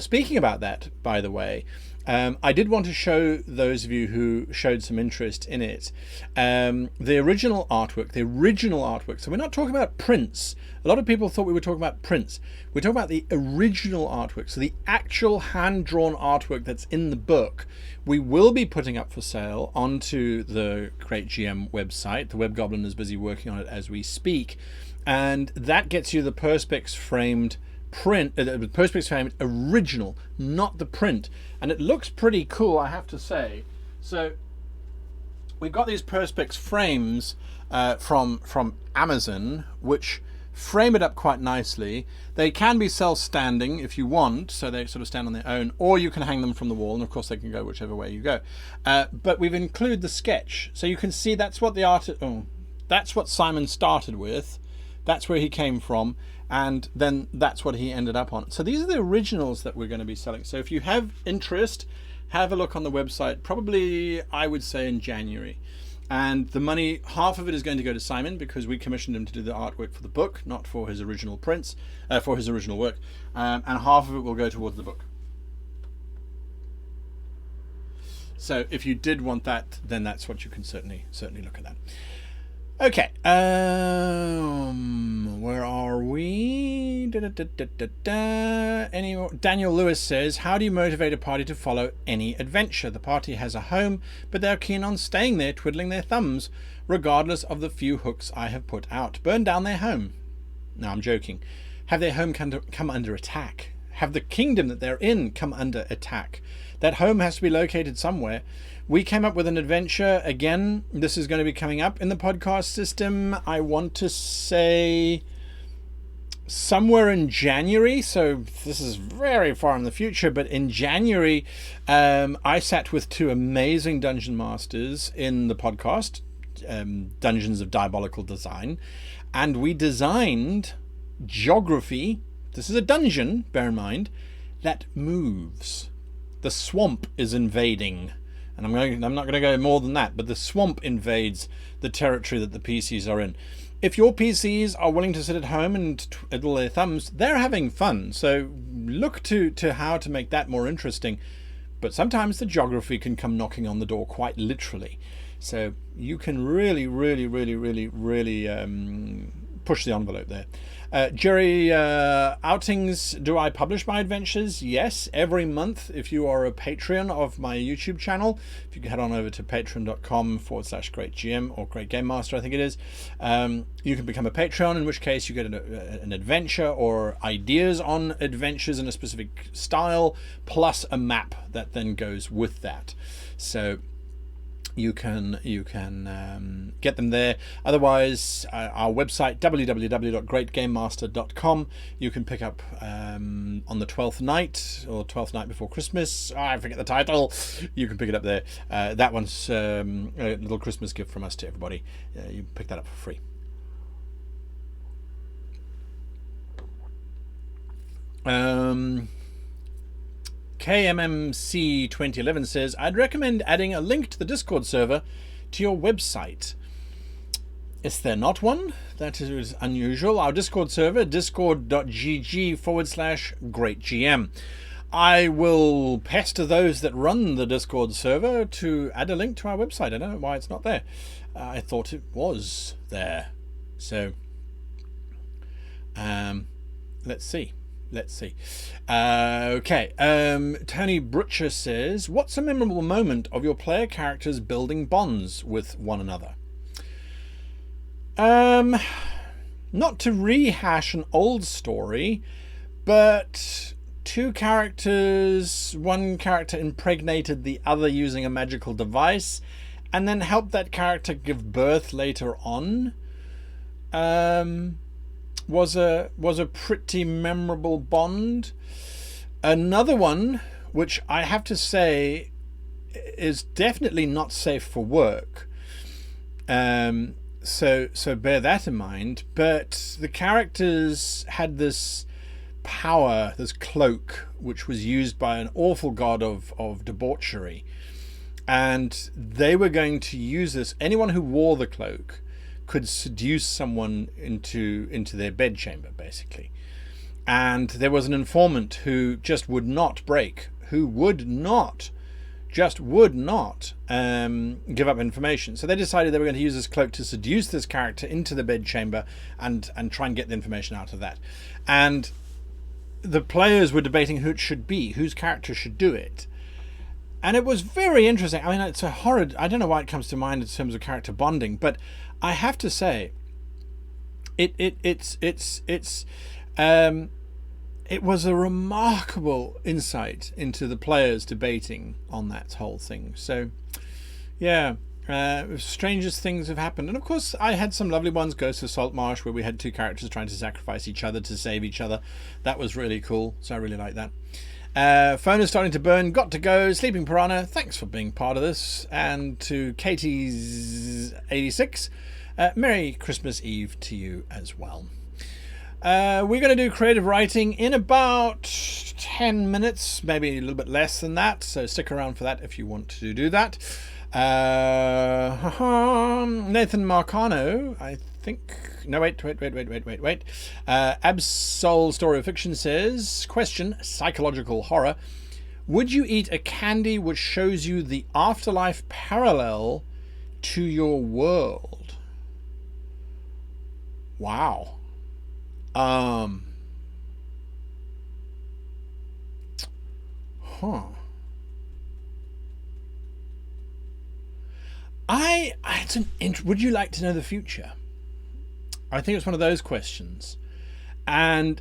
Speaking about that, by the way, I did want to show those of you who showed some interest in it the original artwork. So we're not talking about prints. A lot of people thought we were talking about prints. We're talking about the original artwork, so the actual hand-drawn artwork that's in the book. We will be putting up for sale onto the Create GM website. The Web Goblin is busy working on it as we speak, and that gets you the Perspex framed print, the Perspex framed original, not the print, and it looks pretty cool, I have to say. So we've got these Perspex frames from Amazon, which frame it up quite nicely. They can be self-standing if you want, so they sort of stand on their own, or you can hang them from the wall, and of course they can go whichever way you go. But we've included the sketch, so you can see that's what that's what Simon started with. That's where he came from, and then that's what he ended up on. So these are the originals that we're going to be selling. So if you have interest, have a look on the website, probably I would say in January. And the money, half of it is going to go to Simon because we commissioned him to do the artwork for the book, not for his original prints, for his original work. And half of it will go towards the book. So if you did want that, then that's what you can certainly look at that. Okay, where are we? Daniel Lewis says, how do you motivate a party to follow any adventure? The party has a home, but they're keen on staying there, twiddling their thumbs, regardless of the few hooks I have put out. Burn down their home. No, I'm joking. Have their home come under attack. Have the kingdom that they're in come under attack. That home has to be located somewhere. We came up with an adventure. Again, this is going to be coming up in the podcast system. I want to say somewhere in January. So this is very far in the future, but in January, I sat with two amazing dungeon masters in the podcast, Dungeons of Diabolical Design, and we designed geography. This is a dungeon, bear in mind, that moves. The swamp is invading. And I'm not going to go more than that, but the swamp invades the territory that the PCs are in. If your PCs are willing to sit at home and twiddle their thumbs, they're having fun. So look to how to make that more interesting. But sometimes the geography can come knocking on the door quite literally. So you can really push the envelope there. Jerry, outings, do I publish my adventures? Yes, every month. If you are a Patreon of my YouTube channel, if you can head on over to patreon.com/greatgm or Great Game Master, I think it is, you can become a Patreon, in which case you get an adventure or ideas on adventures in a specific style, plus a map that then goes with that. So you can get them there. Otherwise, our website, www.greatgamemaster.com, you can pick up on the 12th night or 12th night before Christmas. I forget the title. You can pick it up there. That one's a little Christmas gift from us to everybody. You pick that up for free. KMMC 2011 says, I'd recommend adding a link to the Discord server to your website. Is there not one? That is unusual. Our Discord server, discord.gg/greatgm. I will pester those that run the Discord server to add a link to our website. I don't know why it's not there. I thought it was there. So, let's see. Okay. Tony Butcher says, what's a memorable moment of your player characters building bonds with one another? Not to rehash an old story, but two characters, one character impregnated the other using a magical device, and then helped that character give birth later on. Was a pretty memorable bond. Another one, which I have to say is definitely not safe for work. So bear that in mind. But the characters had this power, this cloak, which was used by an awful god of debauchery, and they were going to use this. Anyone who wore the cloak could seduce someone into their bedchamber, basically. And there was an informant who just would not break, who would not give up information. So they decided they were going to use this cloak to seduce this character into the bedchamber and try and get the information out of that. And the players were debating who it should be, whose character should do it. And it was very interesting. I mean, it's a horrid, I don't know why it comes to mind in terms of character bonding, but I have to say, it was a remarkable insight into the players debating on that whole thing. So, yeah, strangest things have happened. And of course, I had some lovely ones. Ghost of Saltmarsh, where we had two characters trying to sacrifice each other to save each other. That was really cool. So I really like that. Phone is starting to burn. Got to go. Sleeping Piranha, thanks for being part of this. And to Katie's 86, Merry Christmas Eve to you as well. We're going to do creative writing in about 10 minutes, maybe a little bit less than that. So stick around for that if you want to do that. Nathan Marcano, I think. No, wait. Absol Story of Fiction says, question, psychological horror. Would you eat a candy which shows you the afterlife parallel to your world? Wow. Would you like to know the future? I think it's one of those questions. And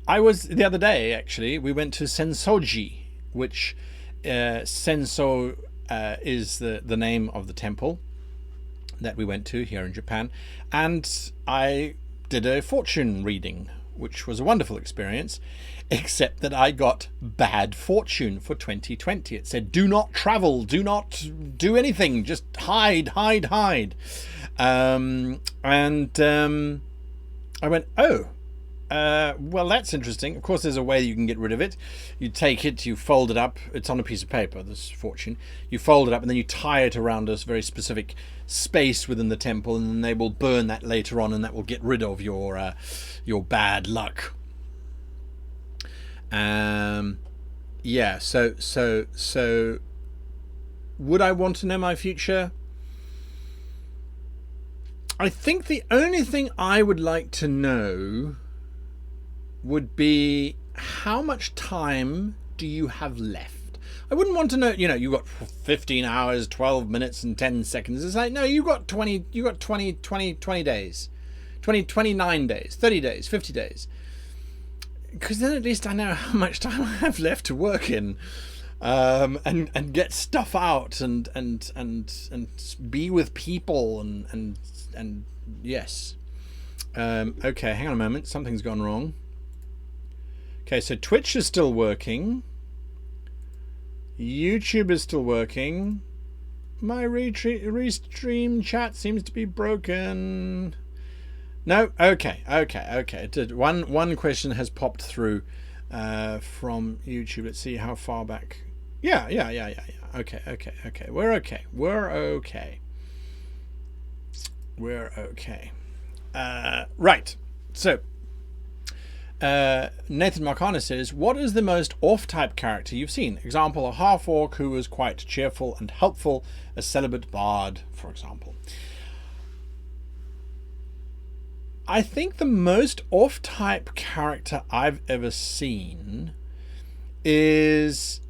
the other day, actually, we went to Sensoji, which Senso is the name of the temple that we went to here in Japan. And I did a fortune reading, which was a wonderful experience, except that I got bad fortune for 2020. It said, do not travel, do not do anything, just hide. I went, well, that's interesting. Of course, there's a way you can get rid of it. You take it, you fold it up. It's on a piece of paper, this fortune. You fold it up and then you tie it around a very specific space within the temple, and then they will burn that later on, and that will get rid of your bad luck. Yeah, so would I want to know my future? I think the only thing I would like to know would be, how much time do you have left? I wouldn't want to know, you got 15 hours, 12 minutes and 10 seconds. It's like, no, you got 20 days, 29 days, 30 days, 50 days. Because then at least I know how much time I have left to work in, and get stuff out and be with people and yes. Okay, hang on a moment. Something's gone wrong. Okay, so Twitch is still working. YouTube is still working. My restream chat seems to be broken. No, okay. One question has popped through from YouTube. Let's see how far back. Yeah. Okay. We're okay. Right. So, Nathan Marcana says, what is the most off-type character you've seen? Example, a half-orc who was quite cheerful and helpful, a celibate bard, for example. I think the most off-type character I've ever seen is...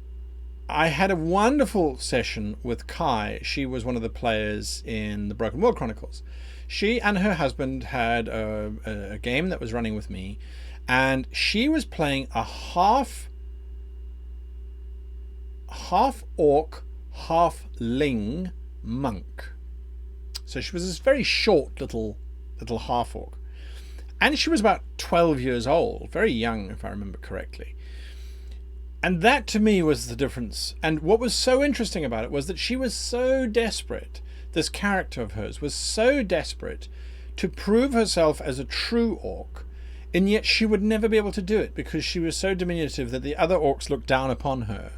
I had a wonderful session with Kai. She was one of the players in the Broken World Chronicles. She and her husband had a game that was running with me, and she was playing a half orc, half ling monk. So she was this very short little half orc, and she was about 12 years old, very young if I remember correctly. And that to me was the difference. And what was so interesting about it was that she was so desperate. This character of hers was so desperate to prove herself as a true orc, and yet she would never be able to do it because she was so diminutive that the other orcs looked down upon her.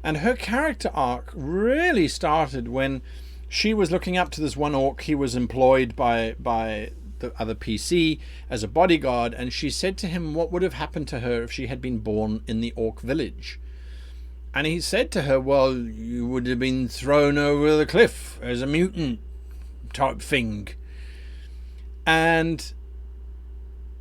And her character arc really started when she was looking up to this one orc. He was employed by the other PC as a bodyguard, and she said to him what would have happened to her if she had been born in the orc village. And he said to her, well, you would have been thrown over the cliff as a mutant type thing. And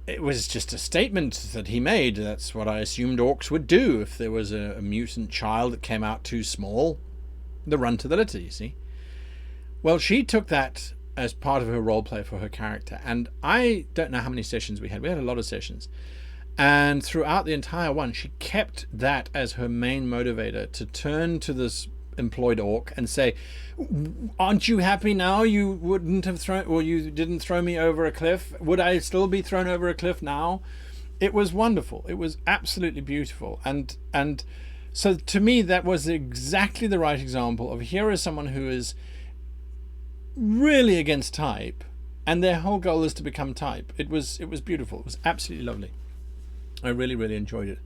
it was just a statement that he made. That's what I assumed orcs would do if there was a mutant child that came out too small. The run to the litter, you see. Well, she took that as part of her roleplay for her character. And I don't know how many sessions we had. We had a lot of sessions. And throughout the entire one, she kept that as her main motivator, to turn to this employed orc and say, aren't you happy now? You wouldn't have thrown, or you didn't throw me over a cliff. Would I still be thrown over a cliff now? It was wonderful. It was absolutely beautiful. And so to me, that was exactly the right example of, here is someone who is really against type, and their whole goal is to become type. It was beautiful. It was absolutely lovely. I really enjoyed it.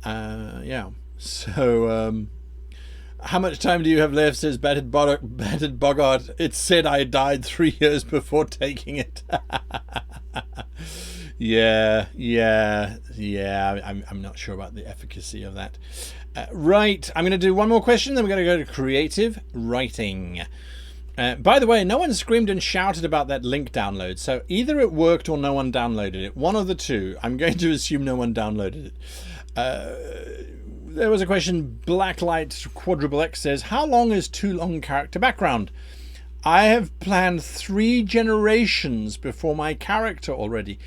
Yeah. So How much time do you have left, says Battered Bogart. It said I died 3 years before taking it. Yeah. I'm not sure about the efficacy of that. Right, I'm going to do one more question, then we're going to go to creative writing. By the way, no one screamed and shouted about that link download, so either it worked or no one downloaded it. One of the two. I'm going to assume no one downloaded it. There was a question. Blacklight Quadruple X says, how long is too long character background? I have planned 3 generations before my character already.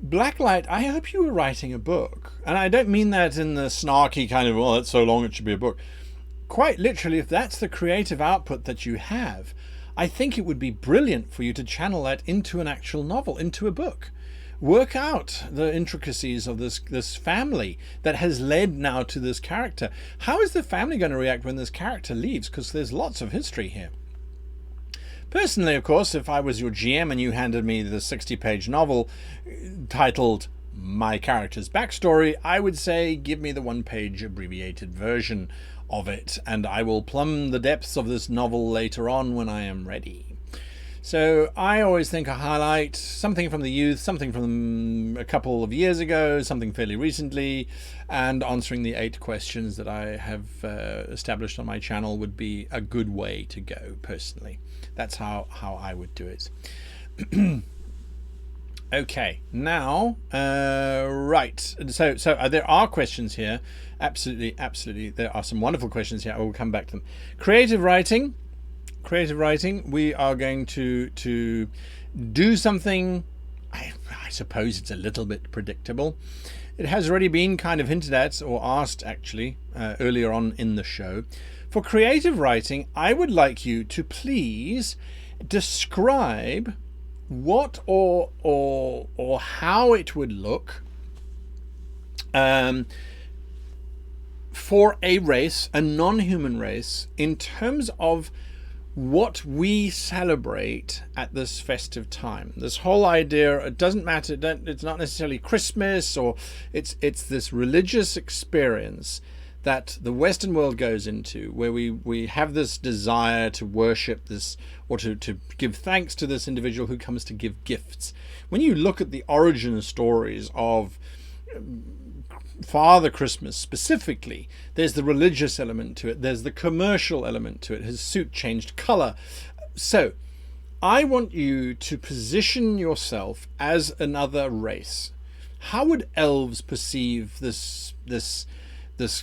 Blacklight, I hope you were writing a book. And I don't mean that in the snarky kind of, well, it's so long it should be a book. Quite literally, if that's the creative output that you have, I think it would be brilliant for you to channel that into an actual novel, into a book. Work out the intricacies of this family that has led now to this character. How is the family going to react when this character leaves? Because there's lots of history here. Personally, of course, if I was your GM and you handed me the 60-page novel titled My Character's Backstory, I would say give me the 1-page abbreviated version of it, and I will plumb the depths of this novel later on when I am ready. So I always think I highlight something from the youth, something from a couple of years ago, something fairly recently, and answering the 8 questions that I have established on my channel would be a good way to go, personally. That's how I would do it. Okay, now, right. So there are questions here. Absolutely. There are some wonderful questions here. I will come back to them. Creative writing, we are going to do something, I suppose it's a little bit predictable. It has already been kind of hinted at, or asked actually, earlier on in the show. For creative writing, I would like you to please describe what or how it would look for a race, a non-human race, in terms of what we celebrate at this festive time. This whole idea, it doesn't matter, it's not necessarily Christmas, or it's this religious experience that the Western world goes into, where we have this desire to worship this, or to give thanks to this individual who comes to give gifts. When you look at the origin stories of Father Christmas specifically, there's the religious element to it, there's the commercial element to it. His suit changed color. So I want you to position yourself as another race. How would elves perceive this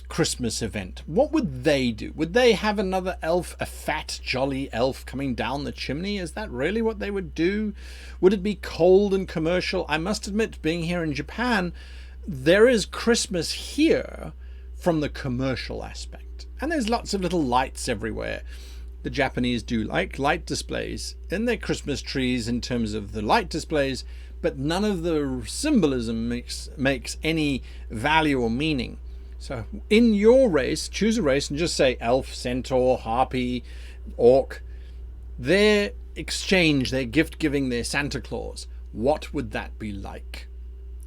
Christmas event? What would they do? Would they have another elf, a fat, jolly elf coming down the chimney? Is that really what they would do? Would it be cold and commercial? I must admit, being here in Japan, there is Christmas here from the commercial aspect. And there's lots of little lights everywhere. The Japanese do like light displays in their Christmas trees in terms of the light displays, but none of the symbolism makes any value or meaning. So in your race, choose a race and just say elf, centaur, harpy, orc. Their exchange, their gift giving, their Santa Claus, what would that be like?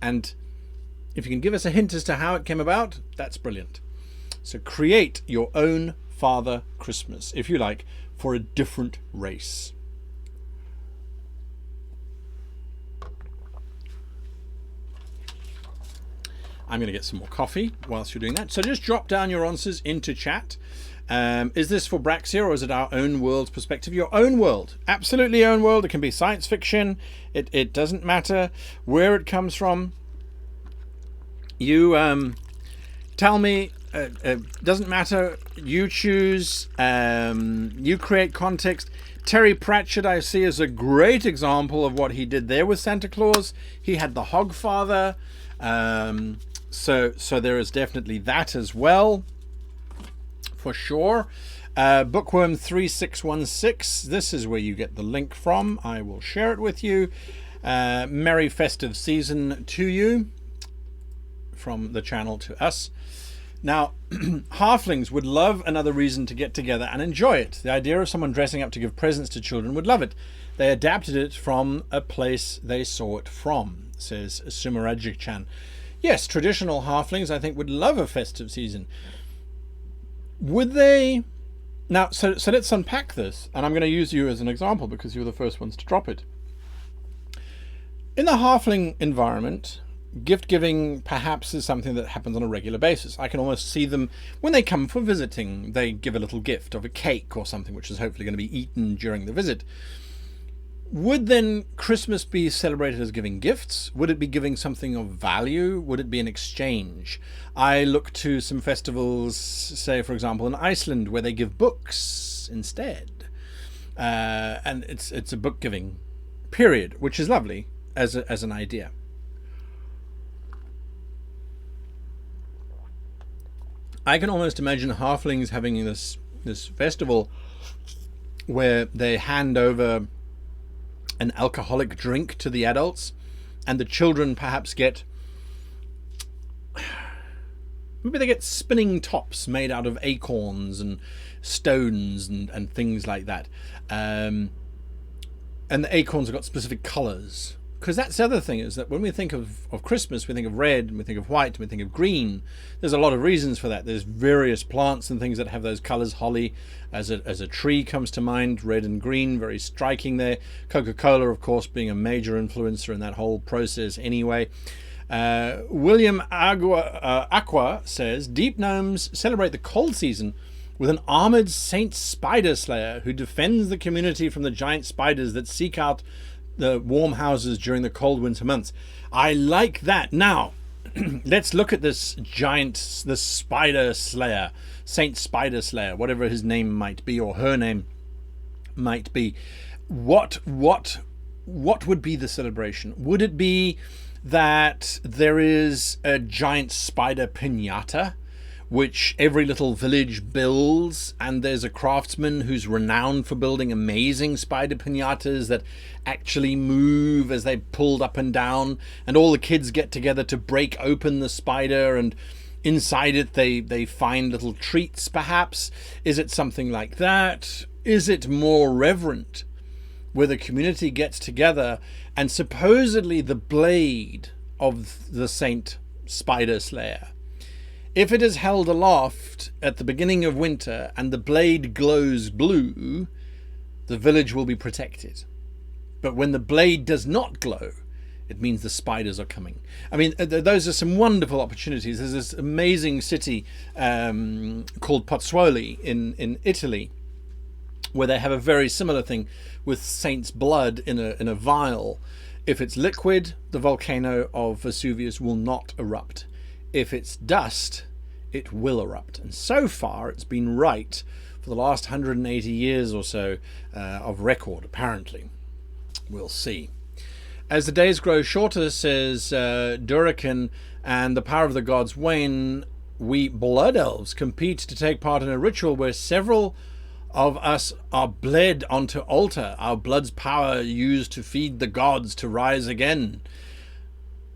And if you can give us a hint as to how it came about, that's brilliant. So create your own Father Christmas, if you like, for a different race. I'm going to get some more coffee whilst you're doing that. So just drop down your answers into chat. Is this for Braxia, or is it our own world's perspective? Your own world. Absolutely your own world. It can be science fiction. It doesn't matter where it comes from. You tell me. Doesn't matter. You choose. You create context. Terry Pratchett, I see, is a great example of what he did there with Santa Claus. He had the Hogfather. So there is definitely that as well, for sure. Bookworm 3616, this is where you get the link from. I will share it with you. Merry festive season to you, from the channel to us. Now, halflings would love another reason to get together and enjoy it. The idea of someone dressing up to give presents to children would love it. They adapted it from a place they saw it from, says Sumarajik-chan. Yes, traditional halflings, I think, would love a festive season. Would they Now, so let's unpack this, and I'm going to use you as an example because you were the first ones to drop it. In the halfling environment, gift giving perhaps is something that happens on a regular basis. I can almost see them when they come for visiting. They give a little gift of a cake or something, which is hopefully going to be eaten during the visit. Would then Christmas be celebrated as giving gifts? Would it be giving something of value? Would it be an exchange? I look to some festivals, say for example in Iceland, where they give books instead, and it's a book giving period, which is lovely as an idea. I can almost imagine halflings having this festival where they hand over an alcoholic drink to the adults, and the children perhaps get, maybe they get spinning tops made out of acorns and stones and things like that, and the acorns have got specific colors, because that's the other thing, is that when we think of Christmas, we think of red, and we think of white, and we think of green. There's a lot of reasons for that. There's various plants and things that have those colors. Holly as a tree comes to mind, red and green, very striking there. Coca-Cola, of course, being a major influencer in that whole process anyway. William Aqua says, deep gnomes celebrate the cold season with an armored Saint Spider Slayer who defends the community from the giant spiders that seek out the warm houses during the cold winter months. I like that. Now, let's look at this Spider Slayer, Saint Spider Slayer, whatever his name might be, or her name might be. What would be the celebration? Would it be that there is a giant spider piñata, which every little village builds, and there's a craftsman who's renowned for building amazing spider piñatas that actually move as they're pulled up and down, and all the kids get together to break open the spider, and inside it they find little treats perhaps? Is it something like that? Is it more reverent, where the community gets together and supposedly the blade of the Saint Spider Slayer, if it is held aloft at the beginning of winter and the blade glows blue, the village will be protected. But when the blade does not glow, it means the spiders are coming. I mean, those are some wonderful opportunities. There's this amazing city called Pozzuoli in Italy, where they have a very similar thing with saint's blood in a vial. If it's liquid, the volcano of Vesuvius will not erupt. If it's dust, it will erupt. And so far, it's been right for the last 180 years or so of record, apparently. We'll see. As the days grow shorter, says Durakin, and the power of the gods wane, we blood elves compete to take part in a ritual where several of us are bled onto altar, our blood's power used to feed the gods to rise again.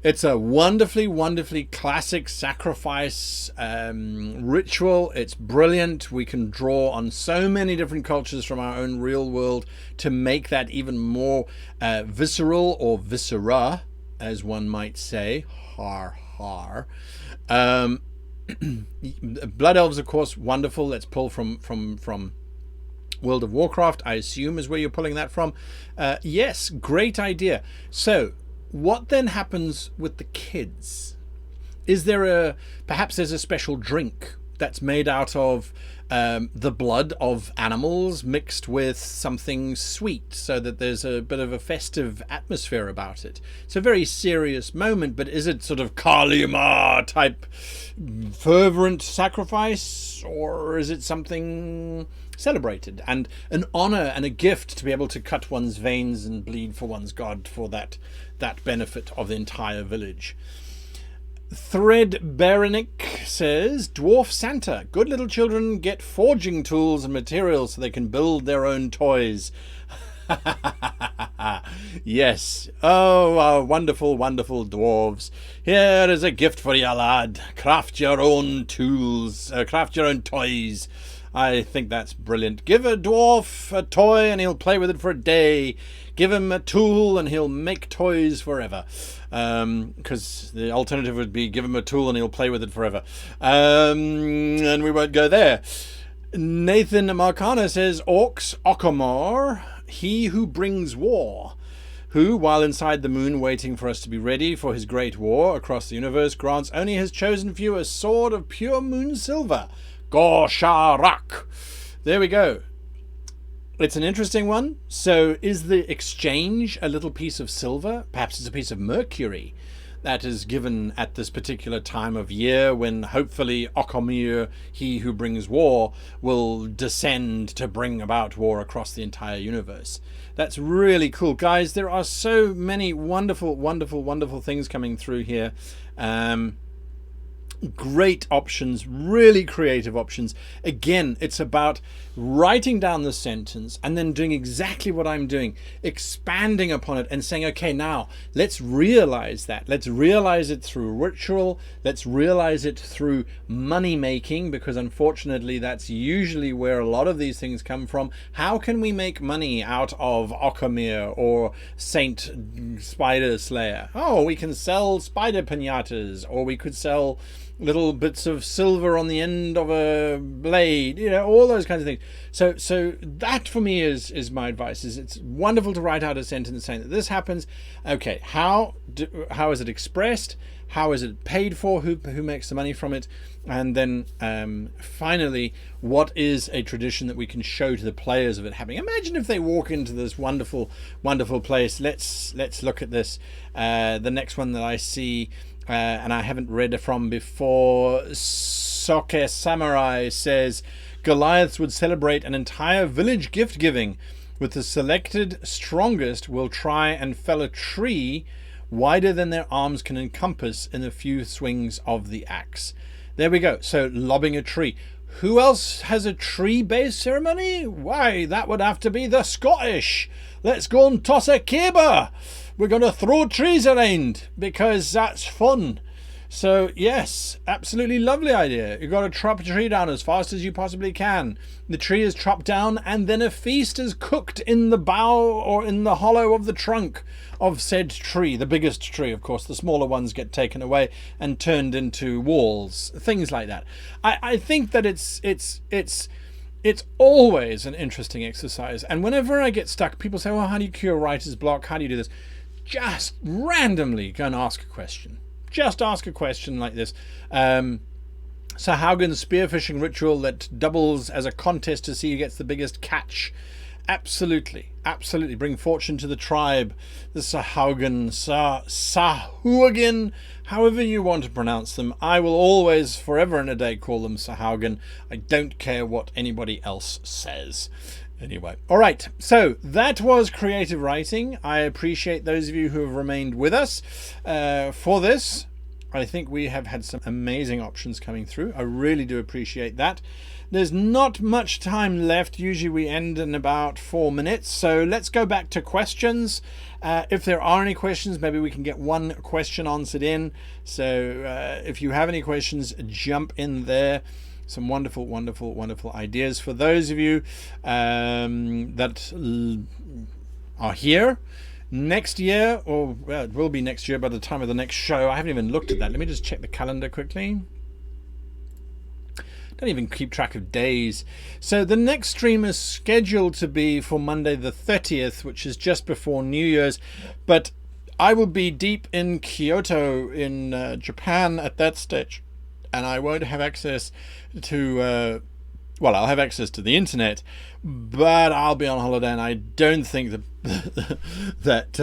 It's a wonderfully, wonderfully classic sacrifice ritual. It's brilliant. We can draw on so many different cultures from our own real world to make that even more visceral, or viscera, as one might say. Har, har. Blood elves, of course, wonderful. Let's pull from World of Warcraft, I assume is where you're pulling that from. Yes, great idea. So, what then happens with the kids? Is there perhaps there's a special drink that's made out of the blood of animals mixed with something sweet, so that there's a bit of a festive atmosphere about it? It's a very serious moment, but is it sort of Kali Ma type fervent sacrifice, or is it something celebrated and an honor and a gift to be able to cut one's veins and bleed for one's god for that benefit of the entire village? Thread Berenic says, Dwarf Santa. Good little children get forging tools and materials so they can build their own toys. Yes. Oh, wonderful, wonderful dwarves. Here is a gift for you, lad. Craft your own tools. Craft your own toys. I think that's brilliant. Give a dwarf a toy and he'll play with it for a day. Give him a tool and he'll make toys forever. Because the alternative would be give him a tool and he'll play with it forever. And we won't go there. Nathan Marcana says, Orcs, Okamor, he who brings war, who, while inside the moon waiting for us to be ready for his great war across the universe, grants only his chosen few a sword of pure moon silver. Gosharak. There we go. It's an interesting one. So is the exchange a little piece of silver? Perhaps it's a piece of mercury that is given at this particular time of year when hopefully Okamir, he who brings war, will descend to bring about war across the entire universe. That's really cool. Guys, there are so many wonderful, wonderful, wonderful things coming through here. Great options, really creative options. Again, it's about writing down the sentence and then doing exactly what I'm doing, expanding upon it and saying, okay, now let's realize that. Let's realize it through ritual. Let's realize it through money making, because unfortunately that's usually where a lot of these things come from. How can we make money out of Okamir or Saint Spider Slayer? Oh, we can sell spider pinatas, or we could sell little bits of silver on the end of a blade, all those kinds of things. So that for me is my advice. Is it's wonderful to write out a sentence saying that this happens. Okay, how is it expressed? How is it paid for? Who makes the money from it? And then finally, what is a tradition that we can show to the players of it happening? Imagine if they walk into this wonderful, wonderful place. Let's look at this. The next one that I see. And I haven't read from before. Soke Samurai says Goliaths would celebrate an entire village gift giving. With the selected strongest will try and fell a tree wider than their arms can encompass in a few swings of the axe. There we go. So lobbing a tree. Who else has a tree-based ceremony? Why, that would have to be the Scottish. Let's go and toss a caber. We're going to throw trees around because that's fun. So yes, absolutely lovely idea. You've got to chop a tree down as fast as you possibly can. The tree is chopped down and then a feast is cooked in the bough or in the hollow of the trunk of said tree. The biggest tree, of course. The smaller ones get taken away and turned into walls. Things like that. I think that it's always an interesting exercise. And whenever I get stuck, people say, well, how do you cure writer's block? How do you do this? Just randomly go and ask a question. Just ask a question like this. Sahaugen's spearfishing ritual that doubles as a contest to see who gets the biggest catch. Absolutely. Absolutely. Bring fortune to the tribe. The Sahaugen, Sahuagin, however you want to pronounce them. I will always, forever and a day, call them Sahaugen. I don't care what anybody else says. Anyway, all right, so that was creative writing. I appreciate those of you who have remained with us for this. I think we have had some amazing options coming through. I really do appreciate that. There's not much time left. Usually we end in about 4 minutes. So let's go back to questions. If there are any questions, maybe we can get one question answered in. So if you have any questions, jump in there. Some wonderful, wonderful, wonderful ideas for those of you that are here. Next year, or well, it will be next year by the time of the next show. I haven't even looked at that. Let me just check the calendar quickly. Don't even keep track of days. So the next stream is scheduled to be for Monday the 30th, which is just before New Year's. But I will be deep in Kyoto in Japan at that stage. And I won't have access to, well, I'll have access to the internet, but I'll be on holiday, and I don't think that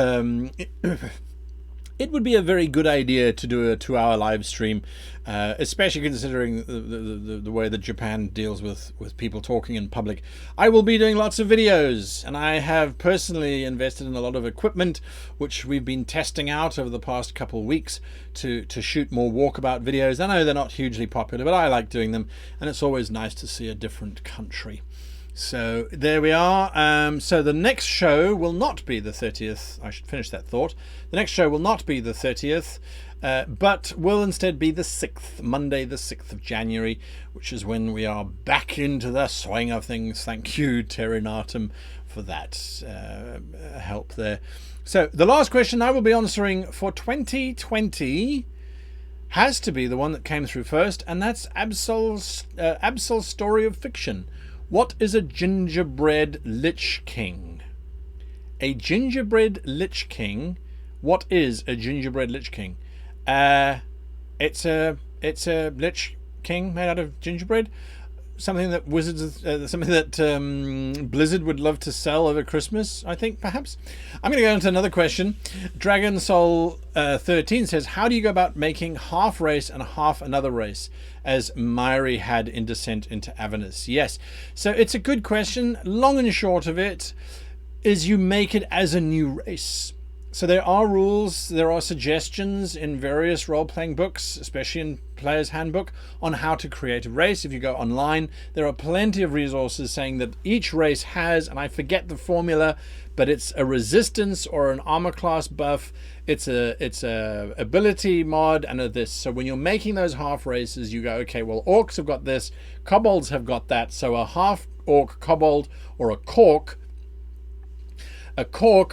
it would be a very good idea to do a 2-hour live stream, especially considering the way that Japan deals with people talking in public. I will be doing lots of videos, and I have personally invested in a lot of equipment, which we've been testing out over the past couple of weeks to shoot more walkabout videos. I know they're not hugely popular, but I like doing them, and it's always nice to see a different country. So there we are. So the next show will not be the 30th. I should finish that thought. The next show will not be the 30th, but will instead be the 6th, Monday the 6th of January, which is when we are back into the swing of things. Thank you, Terinatum, for that help there. So the last question I will be answering for 2020 has to be the one that came through first, and that's Absol's story of fiction. What is a gingerbread lich king? A gingerbread lich king. What is a gingerbread lich king? It's a lich king made out of gingerbread. Something that Blizzard would love to sell over Christmas, I think, perhaps. I'm going to go into another question. Dragon Soul 13 says, how do you go about making half race and half another race, as Myri had in Descent into Avernus? Yes, so it's a good question. Long and short of it is you make it as a new race. So there are rules, there are suggestions in various role-playing books, especially in Player's Handbook, on how to create a race. If you go online, there are plenty of resources saying that each race has, and I forget the formula, but it's a resistance or an armor class buff, it's a ability mod, and a this. So when you're making those half races, you go, okay, well, orcs have got this, kobolds have got that, so a half orc kobold or a cork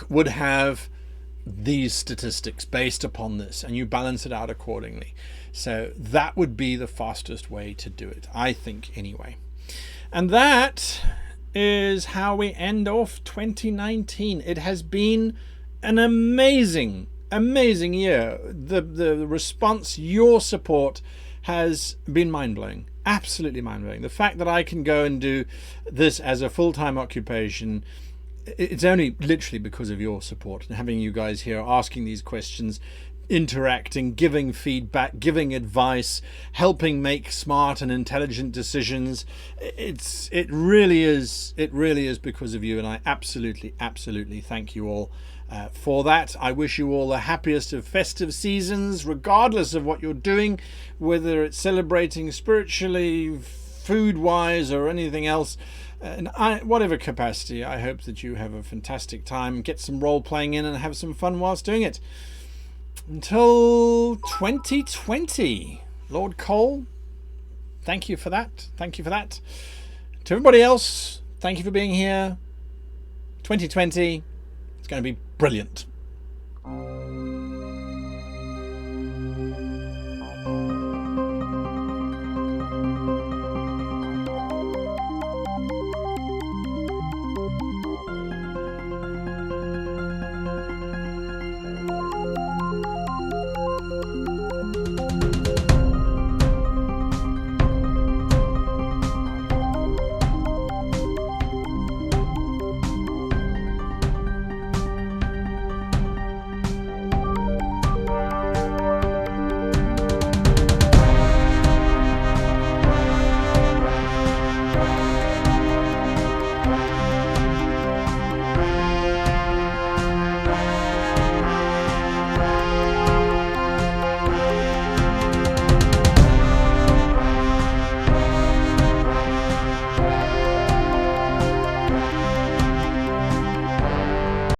would have these statistics based upon this, and you balance it out accordingly. So that would be the fastest way to do it, I think, anyway. And that is how we end off 2019. It has been an amazing year. The response, your support has been mind-blowing, absolutely mind-blowing. The fact that I can go and do this as a full-time occupation, it's only literally because of your support and having you guys here asking these questions, interacting, giving feedback, giving advice, helping make smart and intelligent decisions. It really is because of you, and I absolutely thank you all for that. I wish you all the happiest of festive seasons, regardless of what you're doing, whether it's celebrating spiritually, food-wise, or anything else. And whatever capacity, I hope that you have a fantastic time, get some role playing in, and have some fun whilst doing it. Until 2020, Lord Cole, thank you for that. Thank you for that. To everybody else, thank you for being here. 2020, it's going to be brilliant.